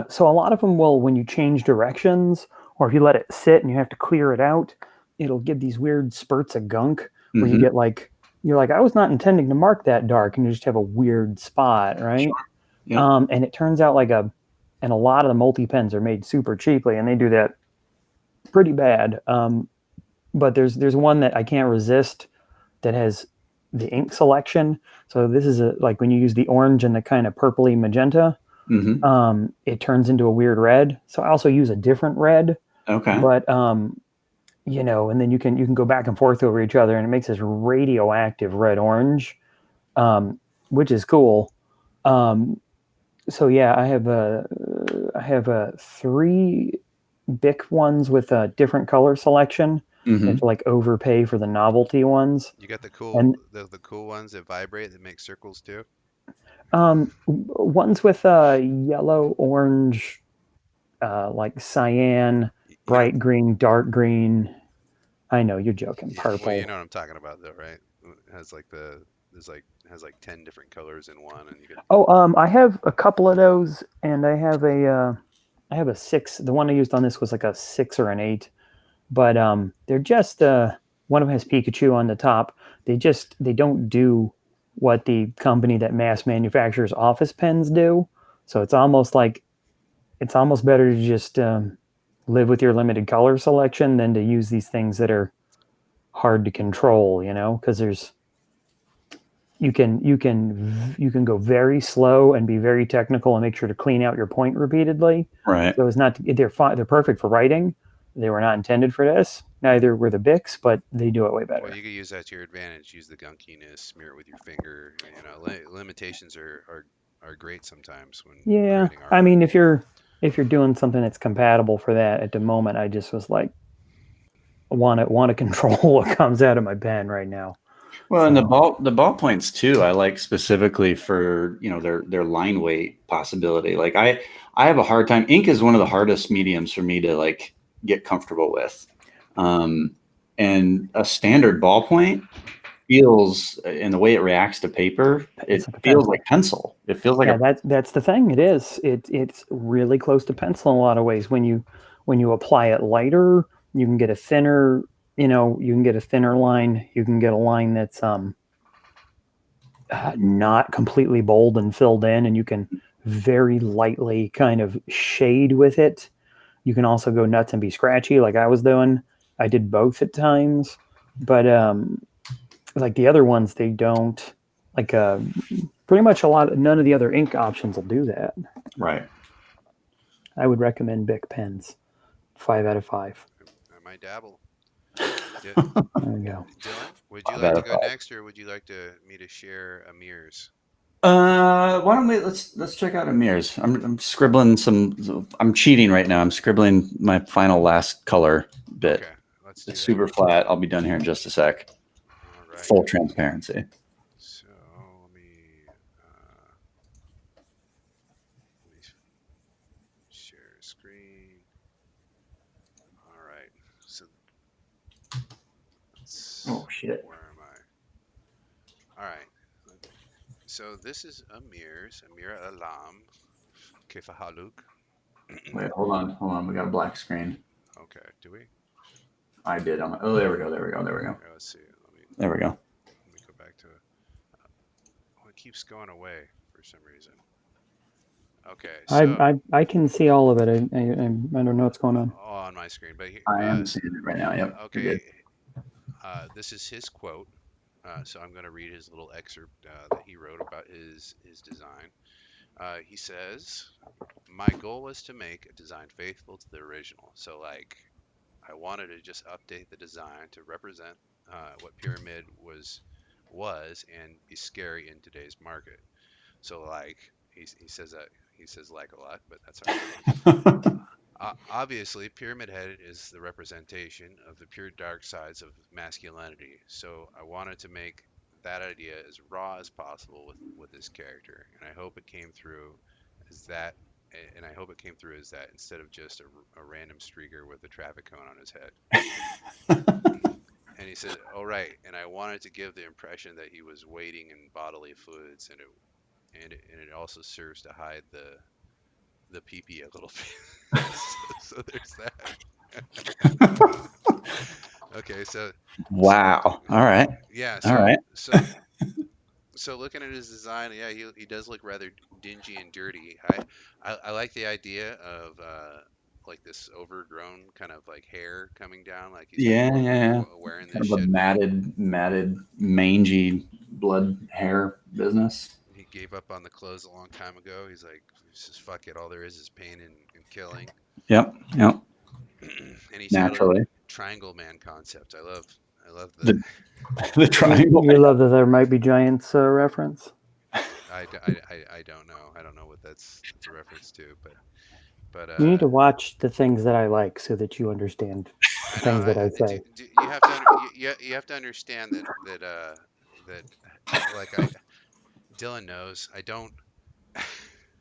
so a lot of them will, when you change directions or if you let it sit and you have to clear it out, it'll give these weird spurts of gunk where you get like, you're like, I was not intending to mark that dark, and you just have a weird spot, right? Sure. Yeah. And it turns out and a lot of the multi pens are made super cheaply, and they do that pretty bad. But there's one that I can't resist that has the ink selection. So this is like when you use the orange and the kind of purpley magenta, it turns into a weird red. So I also use a different red. Okay. But and then you can go back and forth over each other, and it makes this radioactive red orange, which is cool. So yeah, I have 3 Bic ones with a different color selection. You have to like overpay for the novelty ones. You got the cool ones that vibrate that make circles too. Ones with yellow, orange, like cyan, bright green, dark green. I know you're joking. Purple. Well, you know what I'm talking about, though, right? It has has like 10 different colors in one, and you can. Oh, I have a couple of those, and I have a 6. The one I used on this was like a 6 or an 8, but they're just one of them has Pikachu on the top. They don't do what the company that mass manufactures office pens do. So it's almost better to just live with your limited color selection than to use these things that are hard to control, because you can go very slow and be very technical and make sure to clean out your point repeatedly. Right. So it's not they're fine. They're perfect for writing. They were not intended for this. Neither were the Bics, but they do it way better. Well, you could use that to your advantage. Use the gunkiness, smear it with your finger. You know, limitations are great sometimes when Yeah, creating I artwork. mean, if you're doing something that's compatible for that at the moment, I just was like, want to control what comes out of my pen right now. Well, and So- the ballpoints too, I like specifically for, you know, their line weight possibility. Like I have a hard time. Ink is one of the hardest mediums for me to like get comfortable with. And a standard ballpoint feels, in the way it reacts to paper, it It's like a feels pencil. like pencil. It feels like Yeah, that's the thing. It is. It's really close to pencil in a lot of ways. When you apply it lighter, you can get a thinner. You can get a thinner line. You can get a line that's not completely bold and filled in, and you can very lightly kind of shade with it. You can also go nuts and be scratchy, like I was doing. I did both at times, but like the other ones, they don't like. Pretty much none of the other ink options will do that. right. I would recommend Bic pens. 5 out of 5. I might dabble. There you go. Dylan, would you 5 like out to of go 5. next, or would you like me to share Amir's? Why don't we let's check out Amir's. I'm scribbling some. I'm cheating right now. I'm scribbling my final last color bit. Okay, let's do It's that. super flat. I'll be done here in just a sec. All right. Full transparency. So let me share screen. All right. So Oh shit. where am I? All right. So this is Amir Allam, Kefahaluk. Wait, hold on. We got a black screen. Okay, do we? I did. Oh, there we go. There we go. Okay, let's see. There we go. Let me go back to it. Oh, it keeps going away for some reason. Okay, so I can see all of it. I don't know what's going on. on my screen, but I am seeing it right now. Yep. You're okay, good. this is his quote. So I'm going to read his little excerpt that he wrote about his design. He says, "My goal was to make a design faithful to the original. So like, I wanted to just update the design to represent what Pyramid was and be scary in today's market. So like, he says that he says like a lot, but that's all right. Obviously, Pyramid Head is the representation of the pure dark sides of masculinity, so I wanted to make that idea as raw as possible with this character, and I hope it came through as that. And I hope it came through as that instead of just a random streaker with a traffic cone on his head." And he said, "Oh right, and I wanted to give the impression that he was wading in bodily fluids, and it also serves to hide the pee-pee a little bit." So there's that. Okay, so Wow. All right. yeah, All right. so looking at his design, yeah, he does look rather dingy and dirty. I like the idea of like this overgrown kind of like hair coming down, like he's been Yeah. wearing Kind this of a shit. matted, mangy blood hair business. He gave up on the clothes a long time ago. He's like, just fuck it. All there is pain and killing. Yep. Yep. And he titled it Naturally. Triangle Man Concept. I love the The triangle. You love that there might be giants reference. I don't know. I don't know what that's a reference to, but You need to watch the things that I like so that you understand the I know. things that I say. You have to you have to understand that like Dylan knows I don't.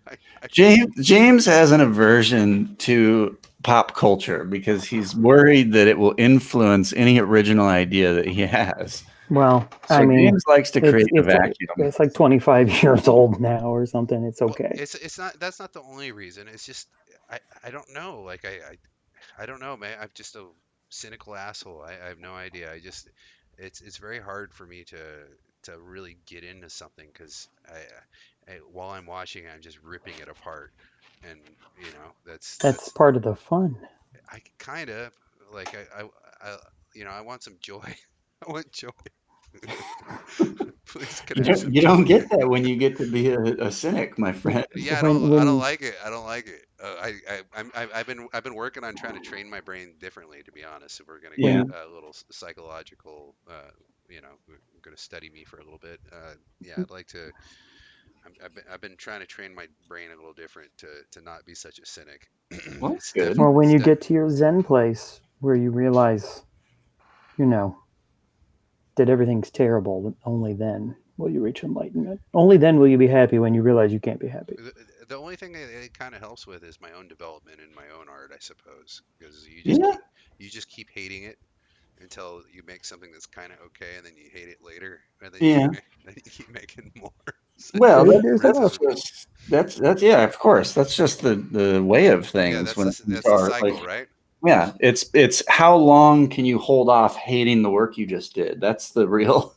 I James has an aversion to pop culture because he's worried that it will influence any original idea that he has. Well, So I mean, James likes to create a vacuum. it's like 25 years old now or something. It's well, okay. it's not that's not the only reason. It's just I don't know. Like I don't know, man. I'm just a cynical asshole. I have no idea. I just it's very hard for me to really get into something because while I'm watching, I'm just ripping it apart, and you know That's part of the fun. I kind of like I I want some joy. I want joy. Please You connect some don't joy. get that when you get to be a cynic, my friend. Yeah, when I don't when like it. I don't like it. I've been working on trying to train my brain differently. To be honest, if we're gonna get Yeah. when a little psychological, we're gonna study me for a little bit. Yeah, I'd like to. I've been trying to train my brain a little different to not be such a cynic. Well, that's It's good. well, when it's you def get to your Zen place where you realize, you know, that everything's terrible, only then will you reach enlightenment. Only then will you be happy when you realize you can't be happy. the only thing it kind of helps with is my own development in my own art, I suppose, because Yeah. you just keep hating it until you make something that's kind of okay, and then you hate it later, and then you Yeah. then you keep making more. So Well, There, you there's rinse a and that's repeat. just that's yeah, of course. That's just the way of Yeah, things when it comes to that's the art. Like, cycle, right? yeah, it's how long can you hold off hating the work you just did? That's the real.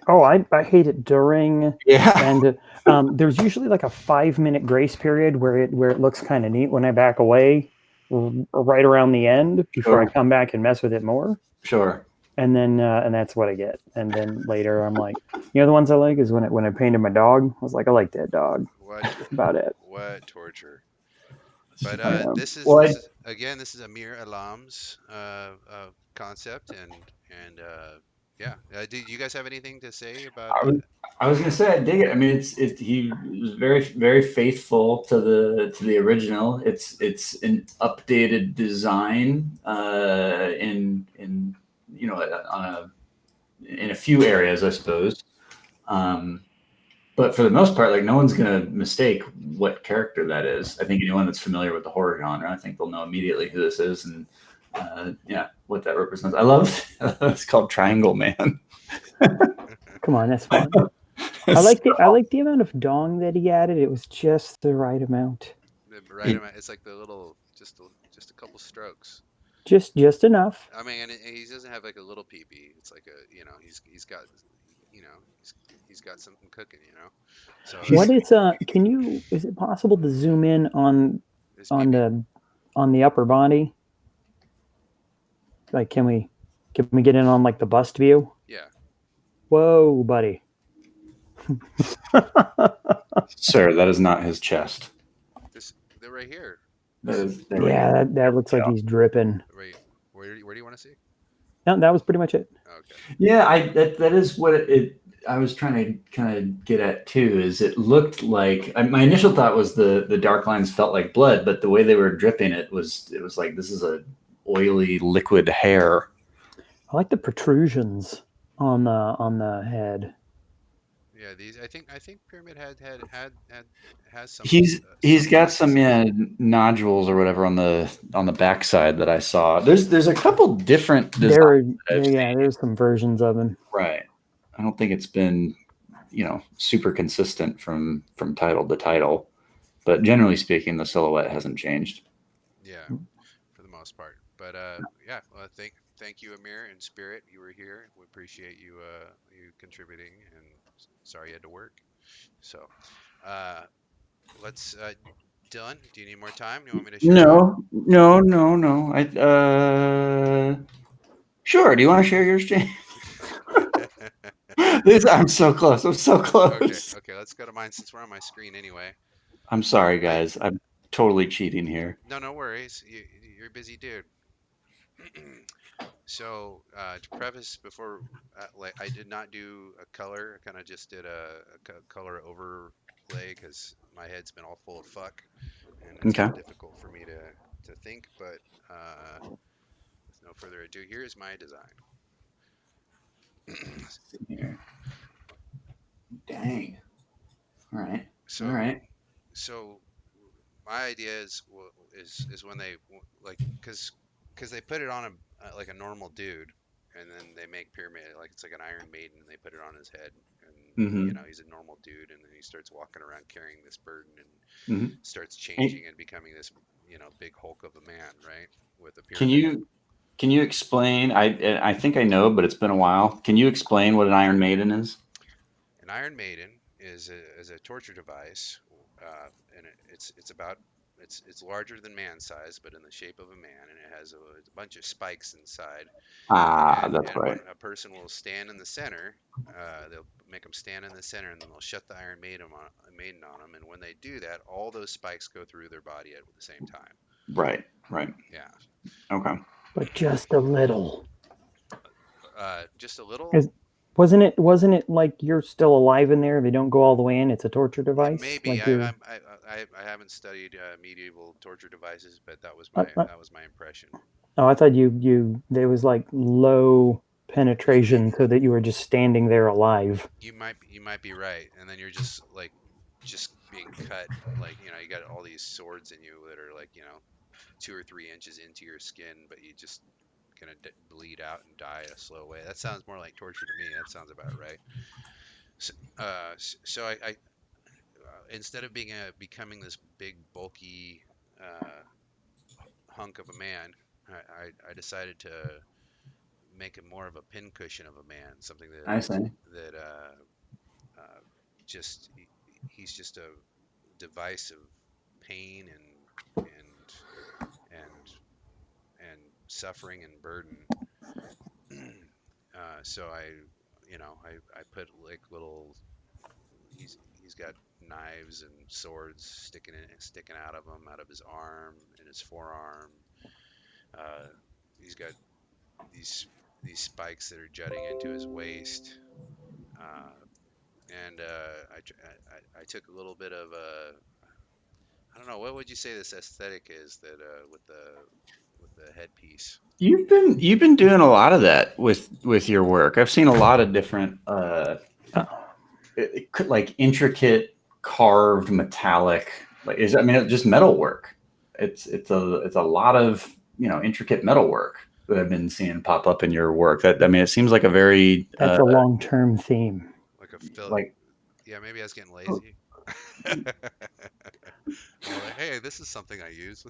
oh, I hate it during, Yeah. and there's usually like a 5 minute grace period where it looks kind of neat when I back away, right around the end before I Sure. come back and mess with it more. Sure. And that's what I get. And then later I'm like, the ones I like is when I painted my dog. I was like, I like that dog. What That's about it. what torture. But I know. Well, this is again, this is Amir Alam's concept, and yeah. Do you guys have anything to say about? I was, I was gonna say I dig it. I mean, he was very faithful to the original. It's an updated design in on in a few areas, I suppose. Um, but for the most part, like no one's gonna mistake what character that is. I think anyone that's familiar with the horror genre, I think they'll know immediately who this is and yeah, what that represents. I love it's called Triangle Man. Come on, that's fun. I like the amount of dong that he added. It was just the right amount. The right amount. It's like the little, just a couple strokes. Just enough. I mean, and he doesn't have like a little peepee. It's like he's got, you know, he's got something cooking, So What is is it possible to zoom in his on peepee. the upper body? Like can we get in on like the bust view? Yeah, Whoa, buddy. Sir, that is not his chest. this they're right here. That This, is, there we go. Yeah, that looks like Yeah. he's dripping. right. Where do you want to see? No, that was pretty much it. Okay. Yeah, that is what I was trying to kind of get at too. Is it looked like my initial thought was the dark lines felt like blood, but the way they were dripping it was like this is a oily liquid hair. I like the protrusions on the head. Yeah, these I think Pyramid has He's some got some weaknesses. nodules or whatever on the backside that I saw. There's a couple different designs that I've seen. There's some versions of him. Right. I don't think it's been super consistent from title to title, but generally speaking, the silhouette hasn't changed. Yeah, for the most part. But yeah, well, thank you, Amir and Spirit. You were here. We appreciate you contributing, and sorry you had to work. So, uh, let's Dylan, do you need more time? You want me to share mine? No. Sure. Do you want to share yours, James? I'm so close. I'm so close. Okay. Let's go to mine since we're on my screen anyway. I'm sorry, I guys. I'm totally cheating here. No worries. You're a busy dude. So to preface, before like I did not do a color. I kind of just did a color overlay because my head's been all full of fuck, and it's Okay. been difficult for me to think. But with no further ado, here's my design. Here. Dang. All right. All So right. so my idea is when they like because they put it on a like a normal dude, and then they make Pyramid like it's like an Iron Maiden, and they put it on his head, and Mm-hmm. he's a normal dude, and then he starts walking around carrying this burden and Mm-hmm. starts Hey, changing and becoming this big Hulk of a man, right, with a can pyramid. you explain? I think I know, but it's been a while. Can you explain what an Iron Maiden is? An Iron Maiden is a torture device, and it's about it's larger than man size, but in the shape of a man, and it has a bunch of spikes inside. That's And when right. a person will stand in the center, they'll make them stand in the center, and then they'll shut the Maiden on them. And when they do that, all those spikes go through their body at the same time. Right. Yeah, Okay. But just a little. just a little. Is, wasn't it like you're still alive in there? They don't go all the way in. It's a torture device. Maybe Like you're. I haven't studied medieval torture devices, but that was Uh, uh, my impression. oh, I thought you there was like low penetration so that you were just standing there alive. You might be right, and then you're just like just being cut, like you got all these swords in you that are like 2 or 3 inches into your skin, but you just gonna bleed out and die a slow way. That sounds more like torture to me. That sounds about right. So I instead of becoming this big bulky hunk of a man, I decided to make it more of a pincushion of a man, something I see. that just he's just a device of pain and and suffering and burden. So I put like little he's got knives and swords sticking out of him, out of his arm and his forearm. Uh, he's got these spikes that are jutting into his waist. Uh, and I took a little bit of a I don't know, what would you say this aesthetic is that with the headpiece? You've been doing a lot of that with your work. I've seen a lot of different like intricate carved metallic, like I mean it's just metal work. It's a lot of intricate metal work that I've been seeing pop up in your work. That I mean it seems like a very That's a long-term theme. Like a like yeah, maybe I was getting lazy. Like, hey, this is something I use.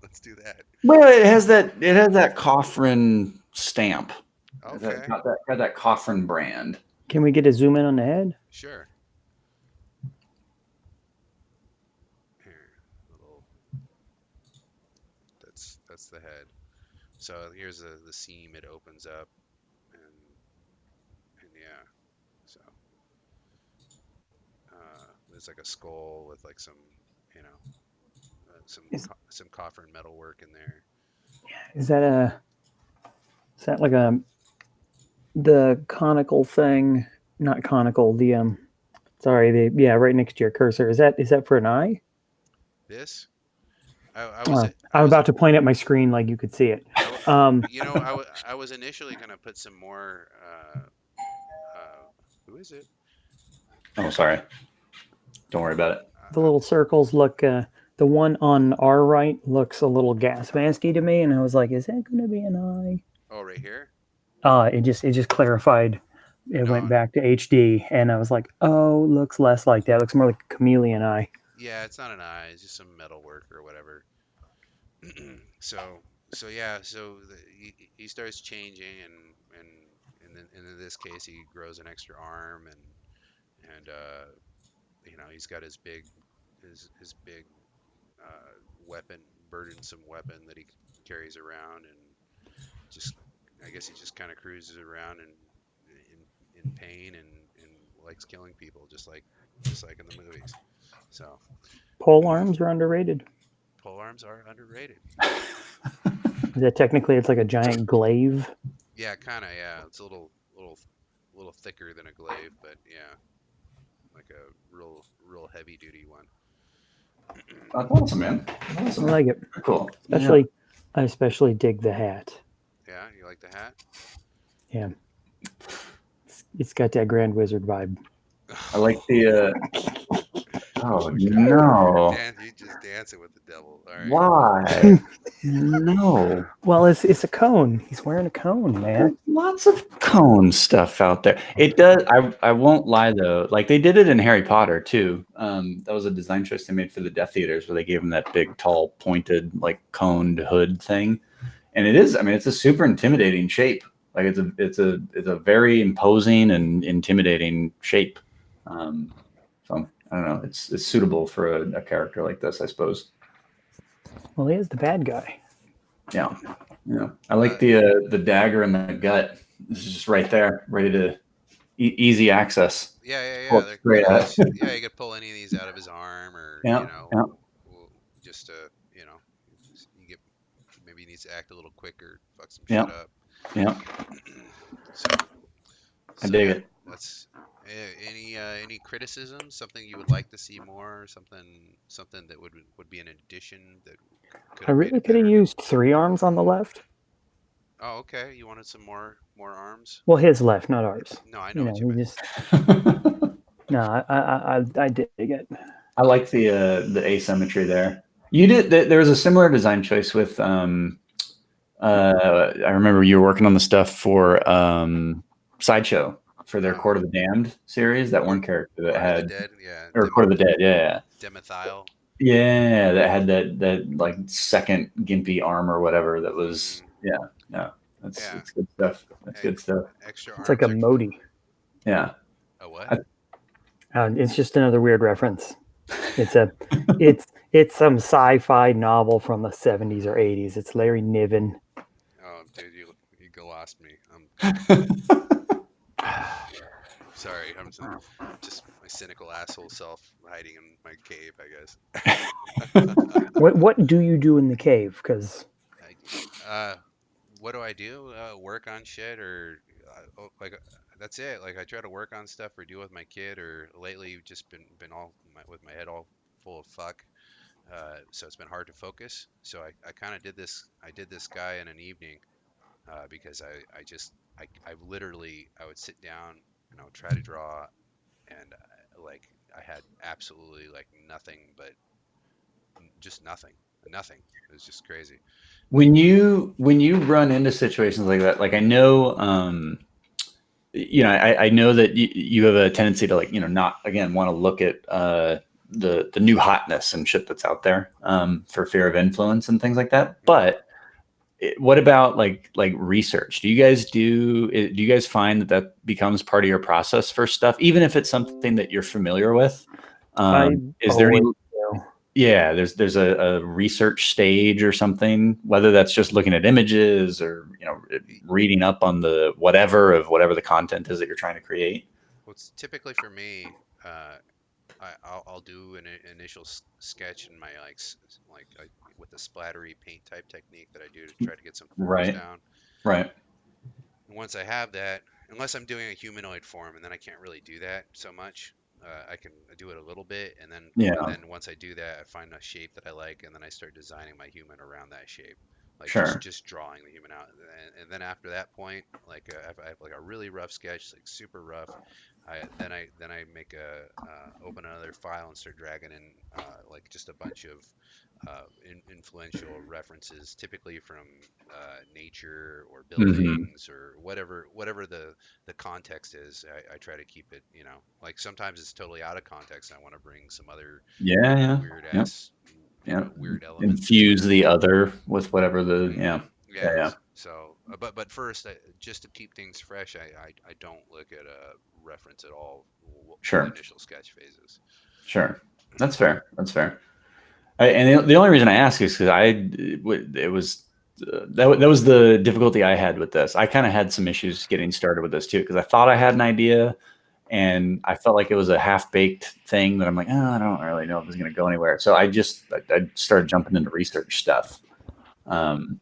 Let's do that. well it has that Coffron stamp. Okay, Got that Coffron brand. Can we get a zoom in on the head? sure. Here, little. That's the head. So here's the seam. It opens up, and yeah. So there's like a skull with like some, you know, Is, some coffer metal work in there. is that like the conical thing? Not conical. Sorry, yeah, right next to your cursor. Is that for an eye? This, I was I I'm was about to point at my screen like you could see it. I was initially gonna put some more. Who is it? Oh, sorry. Don't worry about it. The little circles look. The one on our right looks a little gas masky to me, and I was like, "Is that going to be an eye?" Oh, right here. It just clarified. It went No, back to HD, and I was like, "Oh, looks less like that. Looks more like a chameleon eye." yeah, it's not an eye. It's just some metal work or whatever. so yeah, he starts changing, and then in this case he grows an extra arm, and he's got his big weapon, burdensome weapon that he carries around, and just I guess he just kind of cruises around and in pain and likes killing people just like in the movies. So Pole arms are underrated. pole arms are underrated. Is that technically it's like a giant glaive? Yeah, kind of. Yeah, it's a little thicker than a glaive, but yeah, like a real heavy duty one. That's awesome, man. I like it. Cool. I especially dig the hat. Yeah, you like the hat? Yeah, it's got that Grand Wizard vibe. I like the. Oh God. no! You just dancing with the devil. All right. Why? No. Well, it's a cone. He's wearing a cone, There's man. lots of cone stuff out there. It does. I won't lie though. Like they did it in Harry Potter too. That was a design choice they made for the Death Eaters, where they gave him that big, tall, pointed, like coned hood thing. And it is. I mean, it's a super intimidating shape. Like it's a very imposing and intimidating shape. So I don't know. It's suitable for a character like this, I suppose. Well, he is the bad guy. Yeah. Yeah. I like the dagger in the gut. This is just right there, ready to easy access. Yeah. Pull it straight out. Yeah, you could pull any of these out of his arm, or Yeah. Yeah. just you know, you get maybe he needs to act a little quicker, fuck some Yeah. shit up. Yeah. So, I so dig yeah, it. that's any criticism, something you would like to see more, something that would be an addition that could I have made really it could have better. used 3 arms on the left. Oh, okay. You wanted some more arms? Well, his left, not ours. No, I know what you We meant. just no. I dig it. I like the asymmetry there. You did. There was a similar design choice with. I remember you were working on the stuff for Sideshow for their Oh, Court of the Damned series. That one character that Court of the had, Dead, yeah, or Court of the Dead. Yeah. Demethyl. Yeah, that had that like second gimpy arm or whatever. That was yeah. Yeah, That's good stuff. That's e- good stuff. extra It's like arms a are Modi. Yeah. a what? I, It's just another weird reference. It's some sci-fi novel from the 70s or 80s. It's Larry Niven. Oh, dude, you lost me. Sorry, I'm just my cynical asshole self hiding in my cave, I guess. What do you do in the cave? Because What do I do? Work on shit, or that's it. Like I try to work on stuff or deal with my kid, or lately just been with my head all full of fuck. So it's been hard to focus. So I kind of did this. I did this guy in an evening because I literally I would sit down and I would try to draw, and I had absolutely like nothing but just nothing. It was just crazy. when you run into situations like that, like I know, I know that you have a tendency to, like, not again want to look at the new hotness and shit that's out there, for fear of influence and things like that. But what about like research? Do you guys find that becomes part of your process for stuff, even if it's something that you're familiar with? I Is there any? always do. Yeah, there's a research stage or something, whether that's just looking at images or reading up on the whatever the content is that you're trying to create. What's typically for me, uh, I'll do an initial sketch in my with the splattery paint type technique that I do to try to get some forms Right, down. right. And once I have that, unless I'm doing a humanoid form, and then I can't really do that so much. I can do it a little bit, and Yeah, then once I do that, I find a shape that I like, and then I start designing my human around that shape, like sure. just drawing the human out. And then after that point, I have like a really rough sketch, like super rough. Then I make open another file and start dragging in like just a bunch of influential references, typically from nature or Hmm. buildings or whatever the context is. I try to keep it, like sometimes it's totally out of context. I want to bring some other Yeah, yeah, weird yeah, ass, yeah. weird element into it. Infuse the other with whatever the Hmm. yeah, yeah, yeah. Yes. So, but first, just to keep things fresh, I don't look at a reference at all in the Sure, initial sketch phases. sure. That's fair. That's fair. And the only reason I ask is because it was that was the difficulty I had with this. I kind of had some issues getting started with this too, because I thought I had an idea and I felt like it was a half baked thing that I'm like, oh, I don't really know if it's going to go anywhere. So I started jumping into research stuff. Um,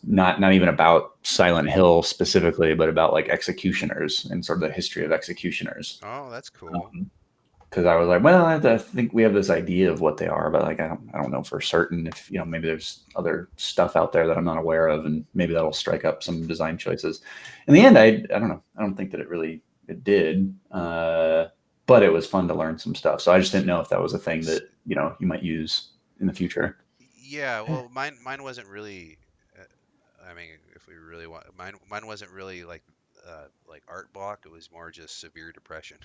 not even about Silent Hill specifically, but about like executioners and sort of the history of executioners. Oh, that's cool. Because I was like, well, I think we have this idea of what they are, but like I don't know for certain if maybe there's other stuff out there that I'm not aware of, and maybe that'll strike up some design choices. In the end, I don't know. I don't think that it did, but it was fun to learn some stuff. So I just didn't know if that was a thing S- that you might use in the future. Yeah, well, mine wasn't really. I mean, if we really want, mine wasn't really like art block. It was more just severe depression.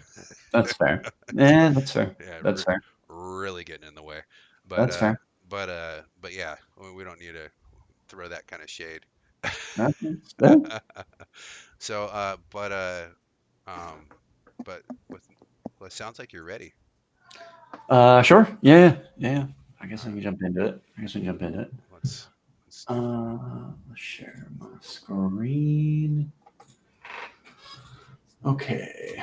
That's fair. Yeah, that's fair. Yeah, That's fair. really getting in the way. But That's fair. but yeah, we don't need to throw that kind of shade. That's So um but with well, it sounds like you're ready. Sure. Yeah, yeah. I guess I can jump into it. Let's Let's share my screen. Okay.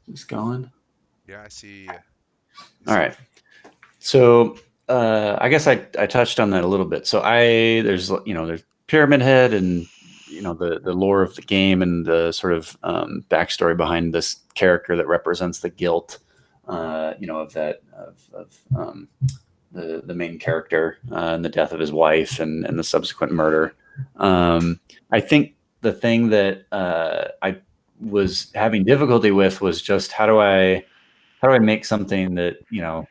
Is this going? Yeah, I see. All right. So I guess I touched on that a little bit. So there's Pyramid Head and the lore of the game and the sort of backstory behind this character that represents the guilt of the main character and the death of his wife and the subsequent murder. I think the thing that I was having difficulty with was just how do I make something that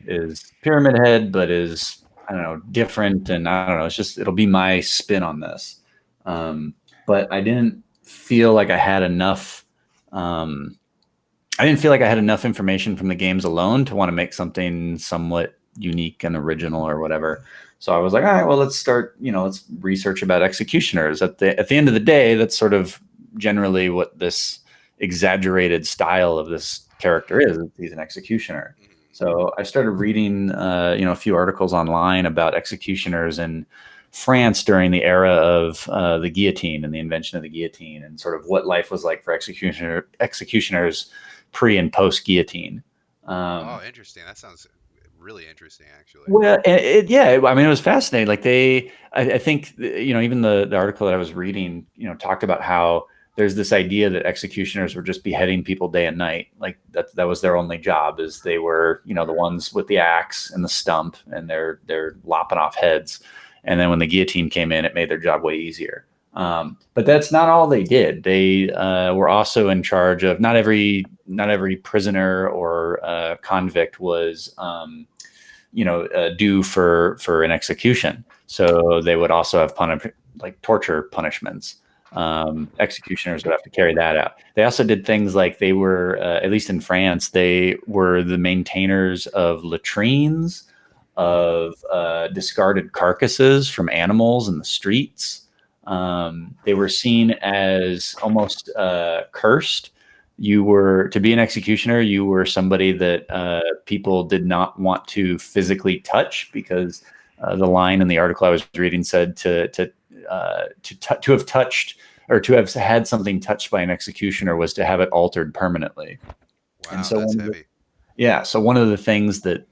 is Pyramid Head but is, I don't know, different, and I don't know, it'll be my spin on this. But I didn't feel like I had enough. I didn't feel like I had enough information from the games alone to want to make something somewhat unique and original or whatever. So I was like, all right, well, let's research about executioners. At the end of the day, that's sort of generally what this exaggerated style of this character is. He's an executioner. So I started reading, a few articles online about executioners in France during the era of the guillotine and the invention of the guillotine, and sort of what life was like for executioners pre and post guillotine. Interesting. That sounds really interesting, actually. Well, I mean, it was fascinating. Like I think, even the article that I was reading, talked about how there's this idea that executioners were just beheading people day and night. Like that was their only job, is they were, the ones with the axe and the stump, and they're lopping off heads. And then when the guillotine came in, it made their job way easier. But that's not all they did. They were also in charge of not every prisoner or convict was, due for an execution. So they would also have torture punishments. Executioners would have to carry that out. They also did things like they were, at least in France, they were the maintainers of latrines, of discarded carcasses from animals in the streets. They were seen as almost cursed. To be an executioner, you were somebody that people did not want to physically touch, because the line in the article I was reading said to have touched, or to have had something touched by an executioner, was to have it altered permanently. Wow, and so that's heavy. So one of the things that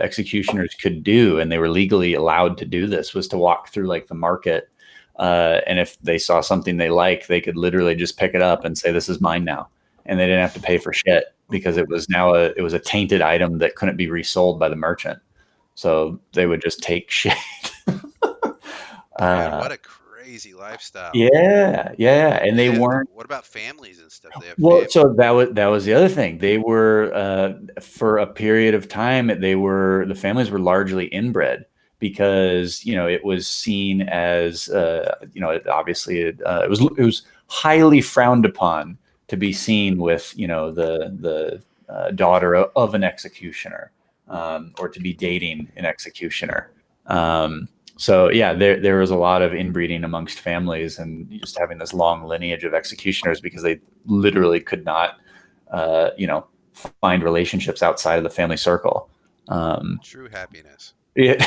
executioners could do, and they were legally allowed to do this, was to walk through like the market, and if they saw something they liked, they could literally just pick it up and say, "This is mine now," and they didn't have to pay for shit, because it was a tainted item that couldn't be resold by the merchant. So they would just take shit. Man, what a crazy lifestyle. Yeah, and they weren't. What about families and stuff? They have Well, so that was the other thing. They were for a period of time, the families were largely inbred, because it was seen as obviously it was highly frowned upon to be seen with the daughter of an executioner, or to be dating an executioner. So yeah, there was a lot of inbreeding amongst families, and just having this long lineage of executioners, because they literally could not, find relationships outside of the family circle. True happiness. Yeah,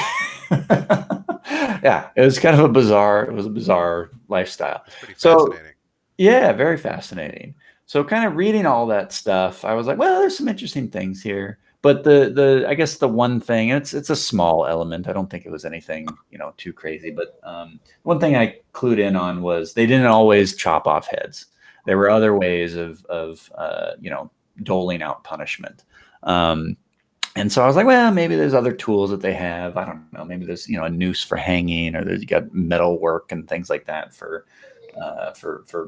yeah, it was kind of a bizarre lifestyle. It's pretty fascinating. Yeah, very fascinating. So kind of reading all that stuff, I was like, well, there's some interesting things here. But I guess the one thing, it's a small element. I don't think it was anything, too crazy. But one thing I clued in on was they didn't always chop off heads. There were other ways of doling out punishment. And so I was like, well, maybe there's other tools that they have. I don't know. Maybe there's a noose for hanging, or you got metal work and things like that for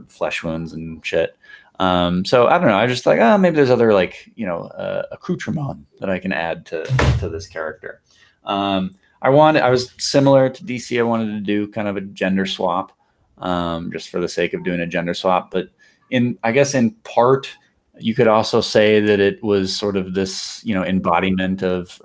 flesh wounds and shit. So I don't know. I just like, maybe there's other accoutrement that I can add to this character. I was similar to DC. I wanted to do kind of a gender swap, just for the sake of doing a gender swap. But I guess in part, you could also say that it was sort of this, embodiment of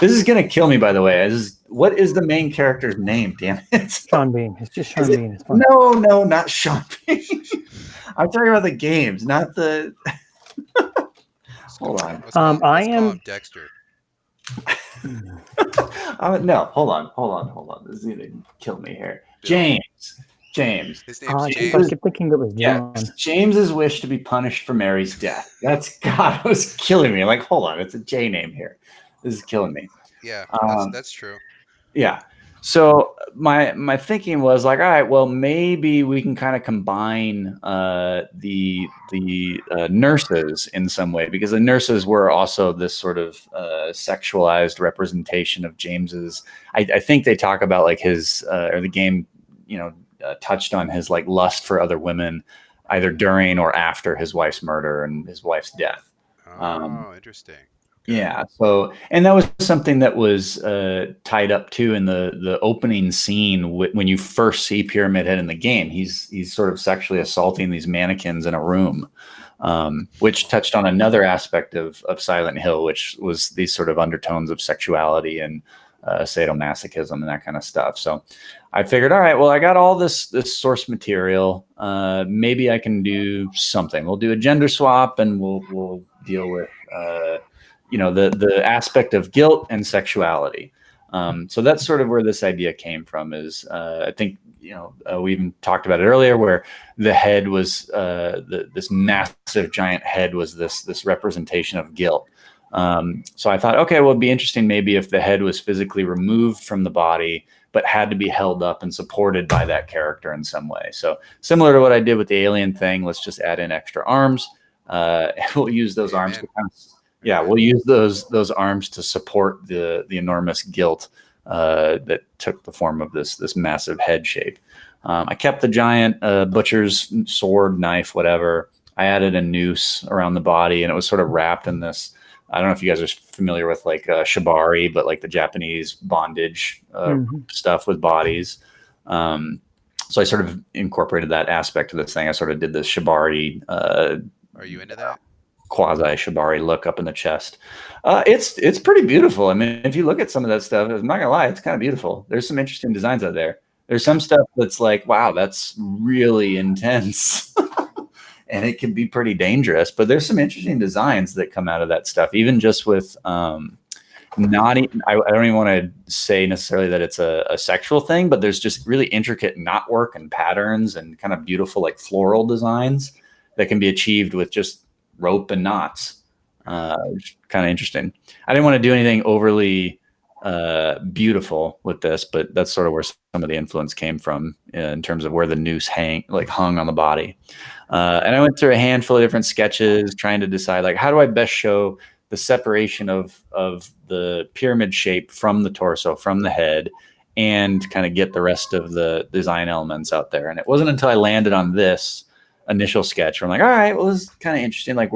this is going to kill me, by the way. What is the main character's name? Damn it. Sean Bean. It's just Sean Bean. It's fine. No, not Sean Bean. I'm talking about the games, not the. Hold on. Let's call him Dexter. No, hold on. This is gonna kill me here. Bill. James. His name's I James. kept thinking it was John. Yes, James's wish to be punished for Mary's death. God, it was killing me. Like, hold on, it's a J name here. This is killing me. Yeah, Um, that's true. yeah. So my thinking was like, all right, well, maybe we can kind of combine the nurses in some way, because the nurses were also this sort of sexualized representation of James's. I think they talk about like his or the game, touched on his like lust for other women, either during or after his wife's murder and his wife's death. Oh, interesting. Okay. Yeah. So, and that was something that was tied up too in the opening scene when you first see Pyramid Head in the game. He's sort of sexually assaulting these mannequins in a room, which touched on another aspect of Silent Hill, which was these sort of undertones of sexuality and sadomasochism and that kind of stuff. So, I figured, all right, well, I got all this source material. Maybe I can do something. We'll do a gender swap, and we'll deal with the aspect of guilt and sexuality. So that's sort of where this idea came from. Is I think we even talked about it earlier, where the head was this massive giant head was this representation of guilt. So I thought, okay, well, it'd be interesting maybe if the head was physically removed from the body, but had to be held up and supported by that character in some way. So similar to what I did with the alien thing, let's just add in extra arms. We'll use those arms to kind of, we'll use those arms to support the enormous guilt that took the form of this massive head shape. I kept the giant butcher's sword, knife, whatever. I added a noose around the body, and it was sort of wrapped in this. I don't know if you guys are familiar with like shibari, but like the Japanese bondage stuff with bodies. So I sort of incorporated that aspect of this thing. I sort of did this shibari. Are you into that? Quasi shibari look up in the chest. It's pretty beautiful. I mean, if you look at some of that stuff, I'm not gonna lie, it's kind of beautiful. There's some interesting designs out there. There's some stuff that's like, wow, that's really intense. And it can be pretty dangerous, but there's some interesting designs that come out of that stuff, even just with not even, I don't even want to say necessarily that it's a sexual thing, but there's just really intricate knotwork and patterns and kind of beautiful like floral designs that can be achieved with just rope and knots. Which kind of interesting. I didn't want to do anything overly beautiful with this, but that's sort of where some of the influence came from in terms of where the noose hung on the body. And I went through a handful of different sketches trying to decide like, how do I best show the separation of the pyramid shape from the torso, from the head, and kind of get the rest of the design elements out there. And it wasn't until I landed on this initial sketch where I'm like, all right, well, this is kind of interesting. Like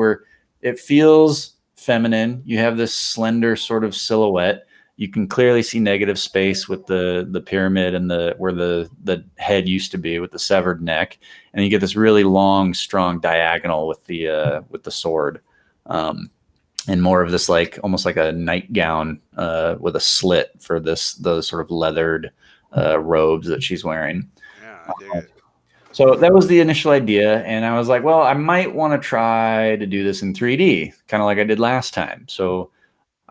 it feels feminine. You have this slender sort of silhouette. You can clearly see negative space with the pyramid and where the head used to be with the severed neck, and you get this really long, strong diagonal with the sword, and more of this like almost like a nightgown with a slit for those sort of leathered robes that she's wearing. Yeah, I dig it. So that was the initial idea, and I was like, well, I might want to try to do this in 3D, kind of like I did last time. So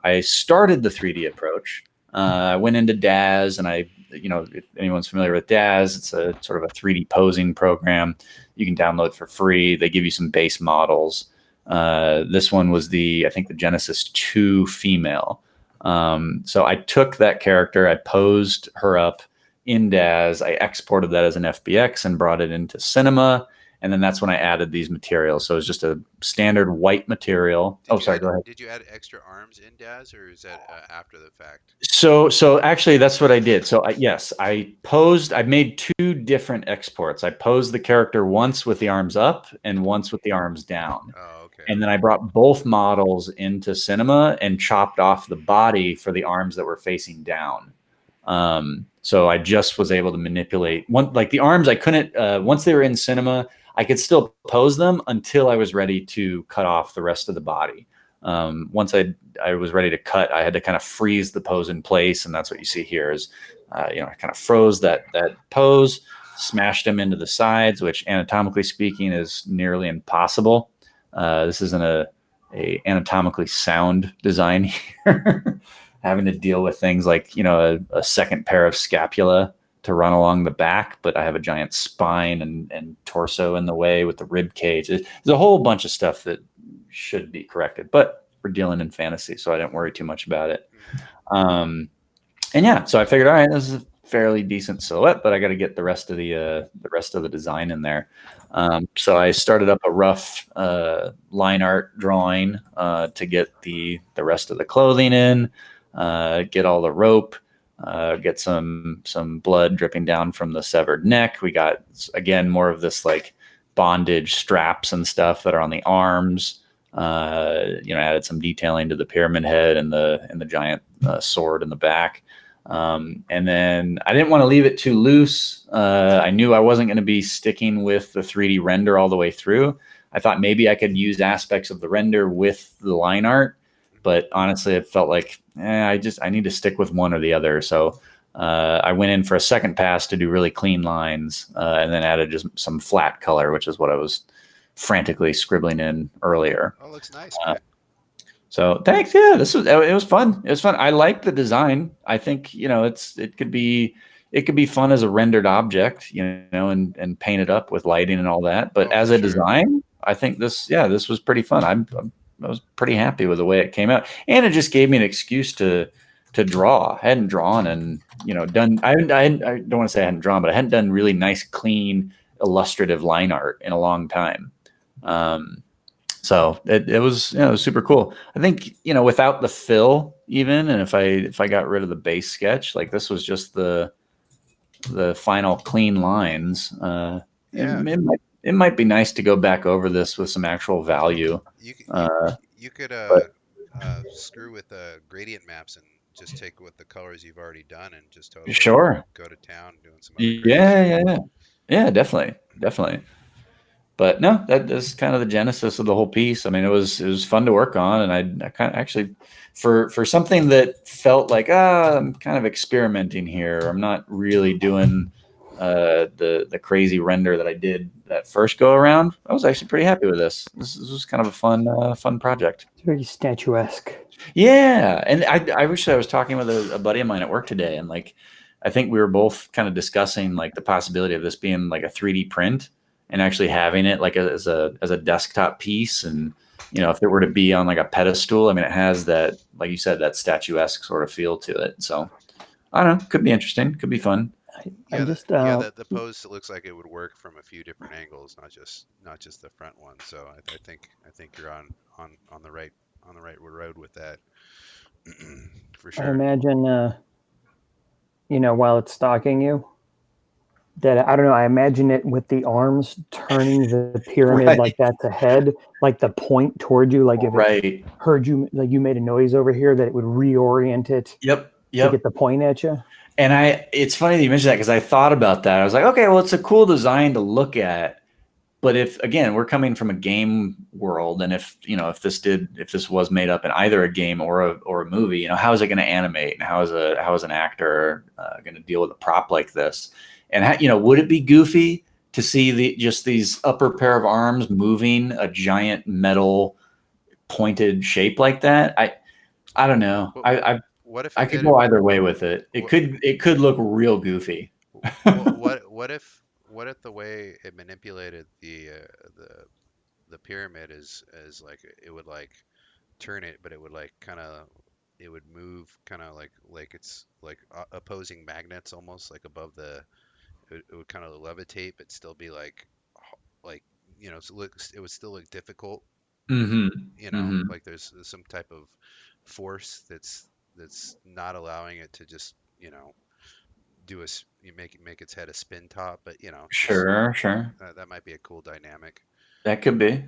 I started the 3D approach. I went into Daz, and if anyone's familiar with Daz, it's a sort of a 3D posing program you can download for free. They give you some base models. This one was I think the Genesis 2 female. So I took that character, I posed her up in Daz, I exported that as an FBX and brought it into Cinema. And then that's when I added these materials. So it's just a standard white material. Go ahead. Did you add extra arms in Daz, or is that after the fact? So actually, that's what I did. So I made two different exports. I posed the character once with the arms up and once with the arms down. Oh, okay. And then I brought both models into Cinema and chopped off the body for the arms that were facing down. So I just was able to manipulate like the arms. I couldn't, once they were in Cinema, I could still pose them until I was ready to cut off the rest of the body. Once I was ready to cut, I had to kind of freeze the pose in place. And that's what you see here is, I kind of froze that pose, smashed them into the sides, which anatomically speaking is nearly impossible. This isn't a anatomically sound design here. having to deal with things like, a second pair of scapula to run along the back, but I have a giant spine and torso in the way with the rib cage. There's a whole bunch of stuff that should be corrected, but we're dealing in fantasy, so I didn't worry too much about it. And yeah, so I figured, all right, this is a fairly decent silhouette, but I got to get the rest of the design in there. So I started up a rough line art drawing to get the rest of the clothing in, get all the rope, get some blood dripping down from the severed neck. We got, again, more of this like bondage straps and stuff that are on the arms. Added some detailing to the pyramid head and the giant sword in the back. And then I didn't want to leave it too loose. I knew I wasn't going to be sticking with the 3D render all the way through. I thought maybe I could use aspects of the render with the line art, but honestly, it felt like I need to stick with one or the other. So I went in for a second pass to do really clean lines, and then added just some flat color, which is what I was frantically scribbling in earlier. Oh, looks nice, man. So thanks. Yeah, it was fun. It was fun. I like the design. I think, it could be fun as a rendered object, and paint it up with lighting and all that. But as a design, I think this was pretty fun. I was pretty happy with the way it came out, and it just gave me an excuse to draw. I hadn't drawn and done. I don't want to say I hadn't drawn, but I hadn't done really nice, clean, illustrative line art in a long time. So it was super cool. I think, without the fill even, and if I got rid of the base sketch, like this was just the final clean lines. It might be nice to go back over this with some actual value. You could screw with gradient maps and just take with the colors you've already done and just totally go to town doing some other yeah, definitely. But no, that is kind of the genesis of the whole piece. I mean, it was fun to work on, and I kind of actually, for something that felt like I'm kind of experimenting here. I'm not really doing the crazy render that I did that first go around. I was actually pretty happy with this. This was kind of a fun project. It's very statuesque. Yeah, and I wish I was talking with a buddy of mine at work today, and like I think we were both kind of discussing like the possibility of this being like a 3D print and actually having it like as a desktop piece. And if it were to be on like a pedestal, I mean, it has that, like you said, that statuesque sort of feel to it. So I don't know, could be interesting, could be fun. The pose looks like it would work from a few different angles, not just the front one. So I think you're on the right road with that. For sure. I imagine while it's stalking you, that I don't know, I imagine it with the arms turning the pyramid like that's a head, like the point toward you, like if it heard you, like you made a noise over here, that it would reorient it to get the point at you. And it's funny that you mentioned that, because I thought about that. I was like, okay, well, it's a cool design to look at, but if, again, we're coming from a game world, and if this was made up in either a game or a movie, how is it going to animate, and how is an actor going to deal with a prop like this? And would it be goofy to see these upper pair of arms moving a giant metal pointed shape like that? I don't know. What if I could go either way with it? It could look real goofy. What if the way it manipulated the pyramid is like it would like turn it, but it would like it would move kind of like it's like opposing magnets almost, like above it would kind of levitate, but still be like it would still look difficult. Like there's some type of force that's not allowing it to just make its head a spin top, but sure that might be a cool dynamic. That could be.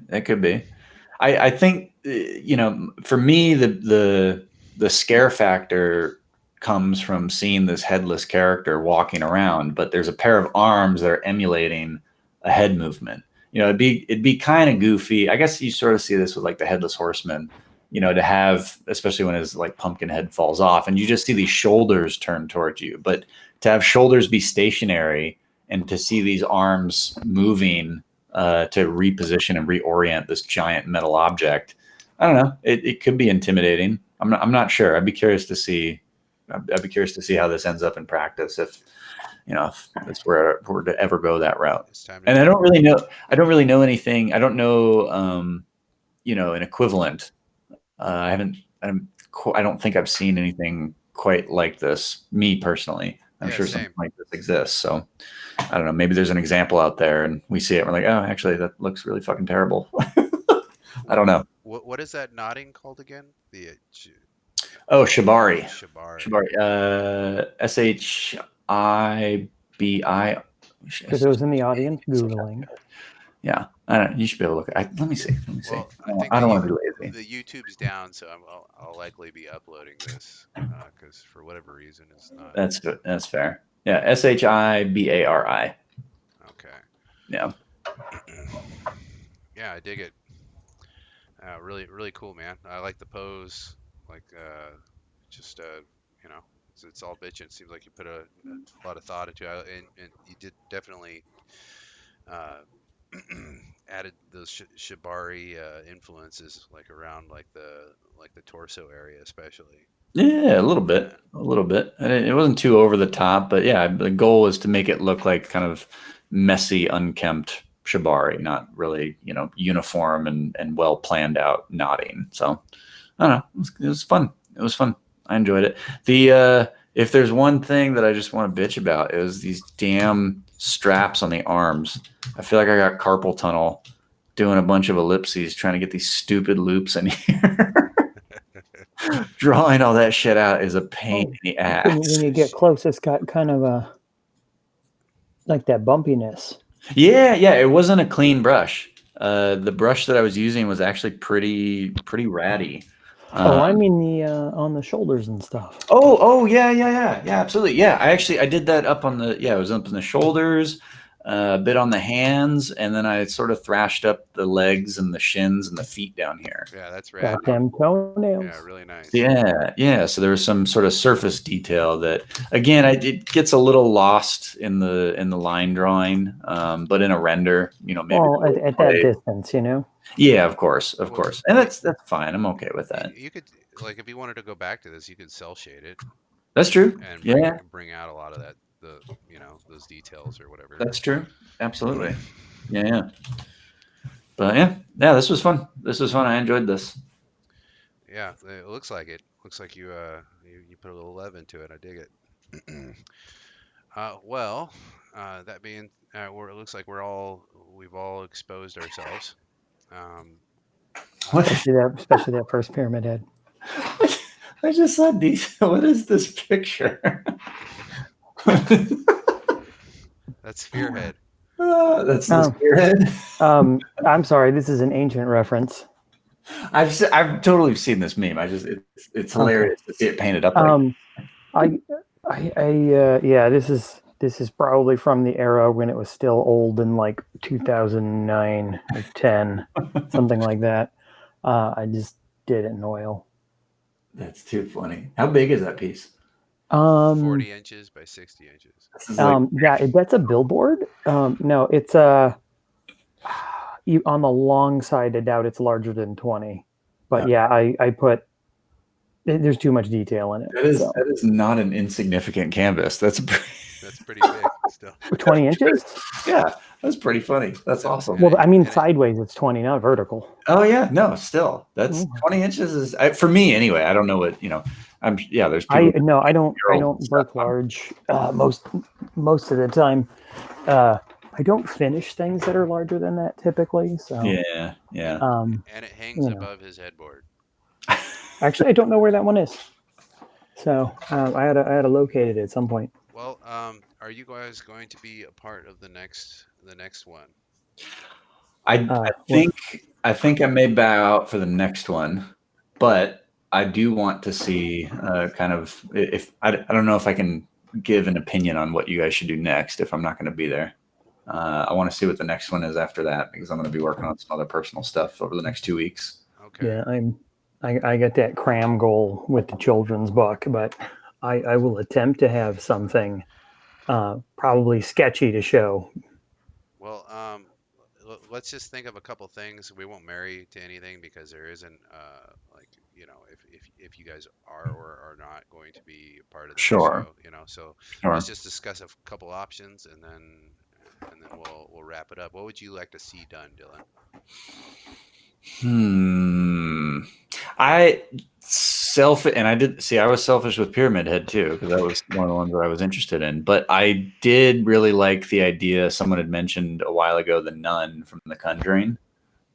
I think for me the scare factor comes from seeing this headless character walking around, but there's a pair of arms that are emulating a head movement. It'd be kind of goofy. I guess you sort of see this with like the Headless Horseman, to have, especially when his like pumpkin head falls off and you just see these shoulders turn towards you, but to have shoulders be stationary and to see these arms moving to reposition and reorient this giant metal object, I don't know. It could be intimidating. I'm not sure. I'd be curious to see. I'd be curious to see how this ends up in practice if if we're to ever go that route. It's time to And I do don't really know. I don't really know anything. I don't know. An equivalent. I haven't. I don't think I've seen anything quite like this. Me personally, I'm Yeah, sure something same. like this exists. So I don't know. Maybe there's an example out there, and we see it. And we're like, oh, actually, that looks really fucking terrible. I don't know. What is that knotting called again? The Oh, Shibari. shibari. Shibari. Shibi. For those in the audience, Googling. Yeah, I don't. You should be able to look. Let me see. Let me see. Well, I think I don't want to be lazy. the YouTube's down, so I'll likely be uploading this because for whatever reason it's not. That's fair. Yeah, Shibari. Okay. Yeah. Yeah, I dig it. Really cool, man. I like the pose. Like, just it's all bitchin'. It seems like you put a lot of thought into it, and you did definitely uh, added those shibari influences, like around like the torso area, especially. Yeah, a little bit, a little bit. And it wasn't too over the top, but yeah, the goal is to make it look like kind of messy, unkempt shibari, not really, uniform and well planned out knotting. So I don't know. It was fun. It was fun. I enjoyed it. If there's one thing that I just want to bitch about, it was these damn straps on the arms. I feel like I got carpal tunnel doing a bunch of ellipses trying to get these stupid loops in here. Drawing all that shit out is a pain in the ass. When you get close, it's got kind of a like that bumpiness. Yeah, it wasn't a clean brush. The brush that I was using was actually pretty ratty. I mean the on the shoulders and stuff. Yeah, absolutely. Yeah, I did that up on the it was up on the shoulders, a bit on the hands, and then I sort of thrashed up the legs and the shins and the feet down here. Yeah, that's rad. Got them toenails. Yeah, really nice. Yeah. So there was some sort of surface detail that, again, it gets a little lost in the line drawing, but in a render, maybe. Well, at that distance, Yeah, of course, and that's fine. I'm okay with that. You could, like, if you wanted to go back to this, you could cell shade it. That's true. And bring out a lot of that, those details or whatever. That's true. Absolutely. Yeah. But yeah, this was fun. I enjoyed this. Yeah, it looks like it. Looks like you put a little love into it. I dig it. That being, it looks like we've all exposed ourselves. Especially that first pyramid head. I just saw these. What is this picture? That's Spearhead. That's the Spearhead. I'm sorry. This is an ancient reference. I've totally seen this meme. It's hilarious to see it painted up. This is probably from the era when it was still old in like 2009 or 10, something like that. I just did it in oil. That's too funny. How big is that piece? 40 inches by 60 inches. That's a billboard. No, it's on the long side. I doubt it's larger than 20. But I put. There's too much detail in it. That is not an insignificant canvas. That's pretty big still. 20 inches? Yeah, that's pretty funny. That's awesome. Well, I mean, sideways it's 20, not vertical. Oh yeah, no, still that's 20 inches is for me anyway. I don't know what there's people. I don't work large most of the time. I don't finish things that are larger than that typically. So yeah. And it hangs above his headboard. Actually, I don't know where that one is. So I had to locate it at some point. Well, are you guys going to be a part of the next one? I think I may bow out for the next one, but I do want to see kind of if I don't know if I can give an opinion on what you guys should do next if I'm not going to be there. I want to see what the next one is after that because I'm going to be working on some other personal stuff over the next 2 weeks. Okay. Yeah, I got that cram goal with the children's book, but I will attempt to have something probably sketchy to show. Well, let's just think of a couple things. We won't marry to anything because there isn't like if you guys are or are not going to be a part of the next Sure. show, So let's Sure. just discuss a couple options and then we'll wrap it up. What would you like to see done, Dylan? Hmm. I and I did see. I was selfish with Pyramid Head too because that was one of the ones that I was interested in. But I did really like the idea. Someone had mentioned a while ago the nun from The Conjuring.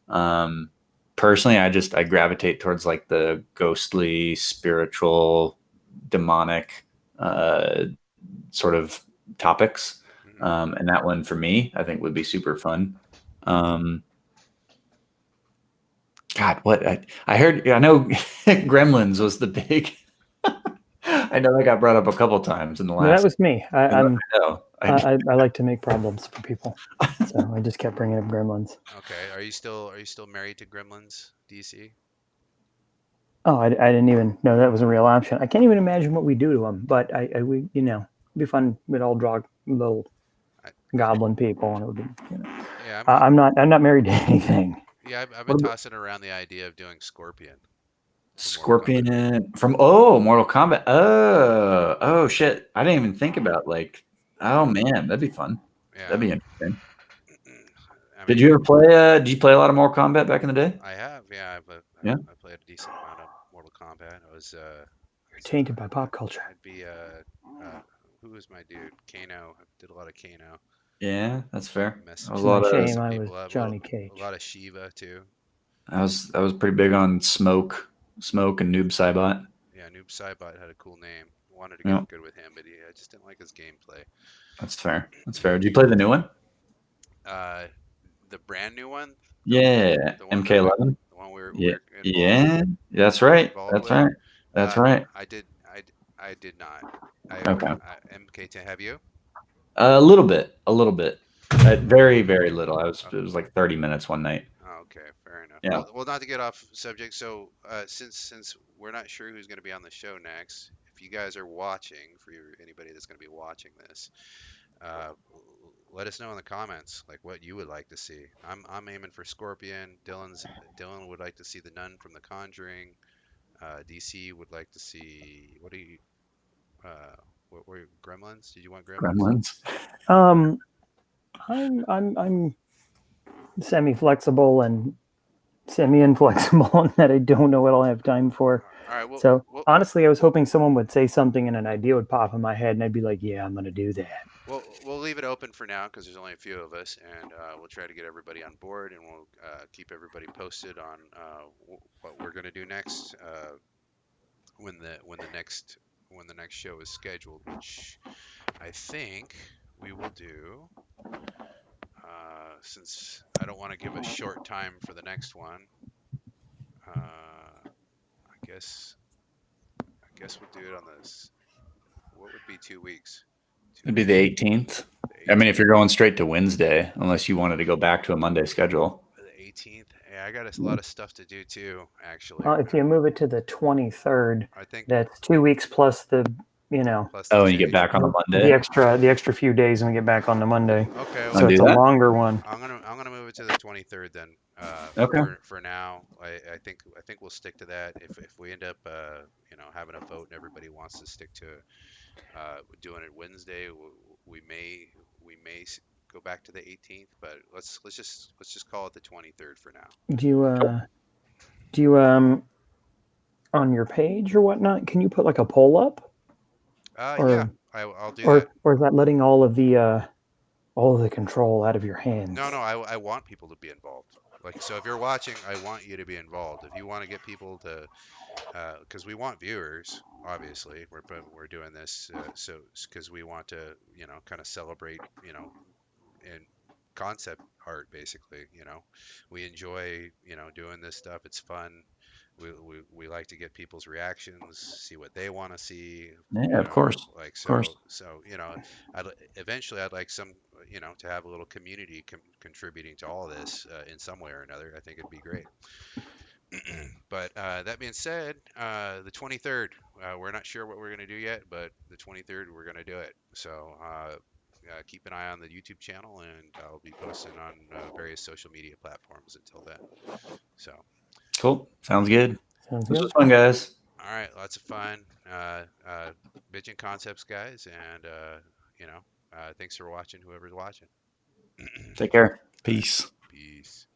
Um, Personally, I gravitate towards like the ghostly, spiritual, demonic sort of topics. Hmm. And that one for me, I think would be super fun. Um, God, what I heard, I know Gremlins was the big. I know that got brought up a couple times in the No, that last. was me. I know. I like to make problems for people, so I just kept bringing up Gremlins. Okay. Are you still married to Gremlins, DC? Oh, I didn't even know that was a real option. I can't even imagine what we do to them, but we, it'd be fun. We'd all draw little I, I goblin people, and it would be, yeah, I'm not married to anything. yeah, I've been What about tossing around the idea of doing Scorpion from Mortal Kombat. Scorpion from Mortal Kombat. Oh shit! I didn't even think about like. Oh man, that'd be fun. That'd Yeah. be interesting. I Did mean, you ever play? Did you play a lot of Mortal Kombat back in the day? I have, yeah, Yeah. I played a decent amount of Mortal Kombat. You're tainted by pop culture. I'd be uh, who was my dude? Kano. I did a lot of Kano. Yeah, that's fair. Mess That some was a To my lot mess of. shame, some I was people up. Johnny A Cage. lot of Shiva too. I was pretty big on Smoke and Noob Saibot. Yeah, Noob Saibot had a cool name. Wanted to Yeah, get good with him, but I just didn't like his gameplay. that's fair. That's fair. Did you play the new one? Uh, the brand new one, the Yeah, the one that we MK11. the one Yeah, we're yeah, that's we're right. involved That's with. right. That's right. I did I did not. Okay. MK10. Have you? A little bit. A little bit. Very, very little. It was like 30 minutes one night. Oh, okay, fair enough. Yeah. Well, not to get off subject. So, since we're not sure who's going to be on the show next, if you guys are watching, anybody that's going to be watching this, let us know in the comments like what you would like to see. I'm aiming for Scorpion. Dylan would like to see the Nun from The Conjuring. DC would like to see what do you what were Gremlins? Did you want Gremlins? Gremlins. Um, I'm semi flexible and semi inflexible in that I don't know what I'll have time for. All right. Well, So well, honestly, I was hoping someone would say something and an idea would pop in my head, and I'd be like, "Yeah, I'm going to do that." we'll leave it open for now because there's only a few of us, and we'll try to get everybody on board, and we'll keep everybody posted on what we're gonna do next when the next show is scheduled, which I think we will do. Since I don't want to give a short time for the next one, I guess we'll do it on this. What would be 2 weeks? It'd Two be the weeks. 18th. The I mean, if 18th. you're going straight to Wednesday, unless you wanted to go back to a Monday schedule. The 18th. Yeah, I got a lot of stuff to do too, actually. Well, if you move it to the 23rd, I think that's 2 weeks plus the, plus the Oh, and you get 2 weeks. back on a the Monday? extra few days, and we get back on the Monday. Okay, So Want to it's do a that? longer one. I'm gonna move it to the 23rd then. Okay. For now, I think we'll stick to that. If we end up having a vote and everybody wants to stick to doing it Wednesday, we may go back to the 18th, but let's just call it the 23rd for now. Do you do you on your page or whatnot? Can you put like a poll up, Yeah, or I'll do that. or is that letting all of the control out of your No, hands? no, I want people to be involved. Like, so if you're watching, I want you to be involved. If you want to get people to, because we want viewers, obviously, but we're doing this so because we want to, kind of celebrate, in concept art, basically. We enjoy, doing this stuff. It's fun. We like to get people's reactions, see what they want to see, Yeah, of course. like Of course. I'd, eventually I'd like some, to have a little community contributing to all this in some way or another. I think it'd be great. But that being said, the 23rd, we're not sure what we're going to do yet, but the 23rd we're going to do it. So keep an eye on the YouTube channel, and I'll be posting on various social media platforms until then. So, Cool. Sounds good. Sounds This good. was fun, guys. all right, lots of fun. Bitchin' concepts, guys, and thanks for watching. Whoever's watching. Take care. All right, Peace. peace.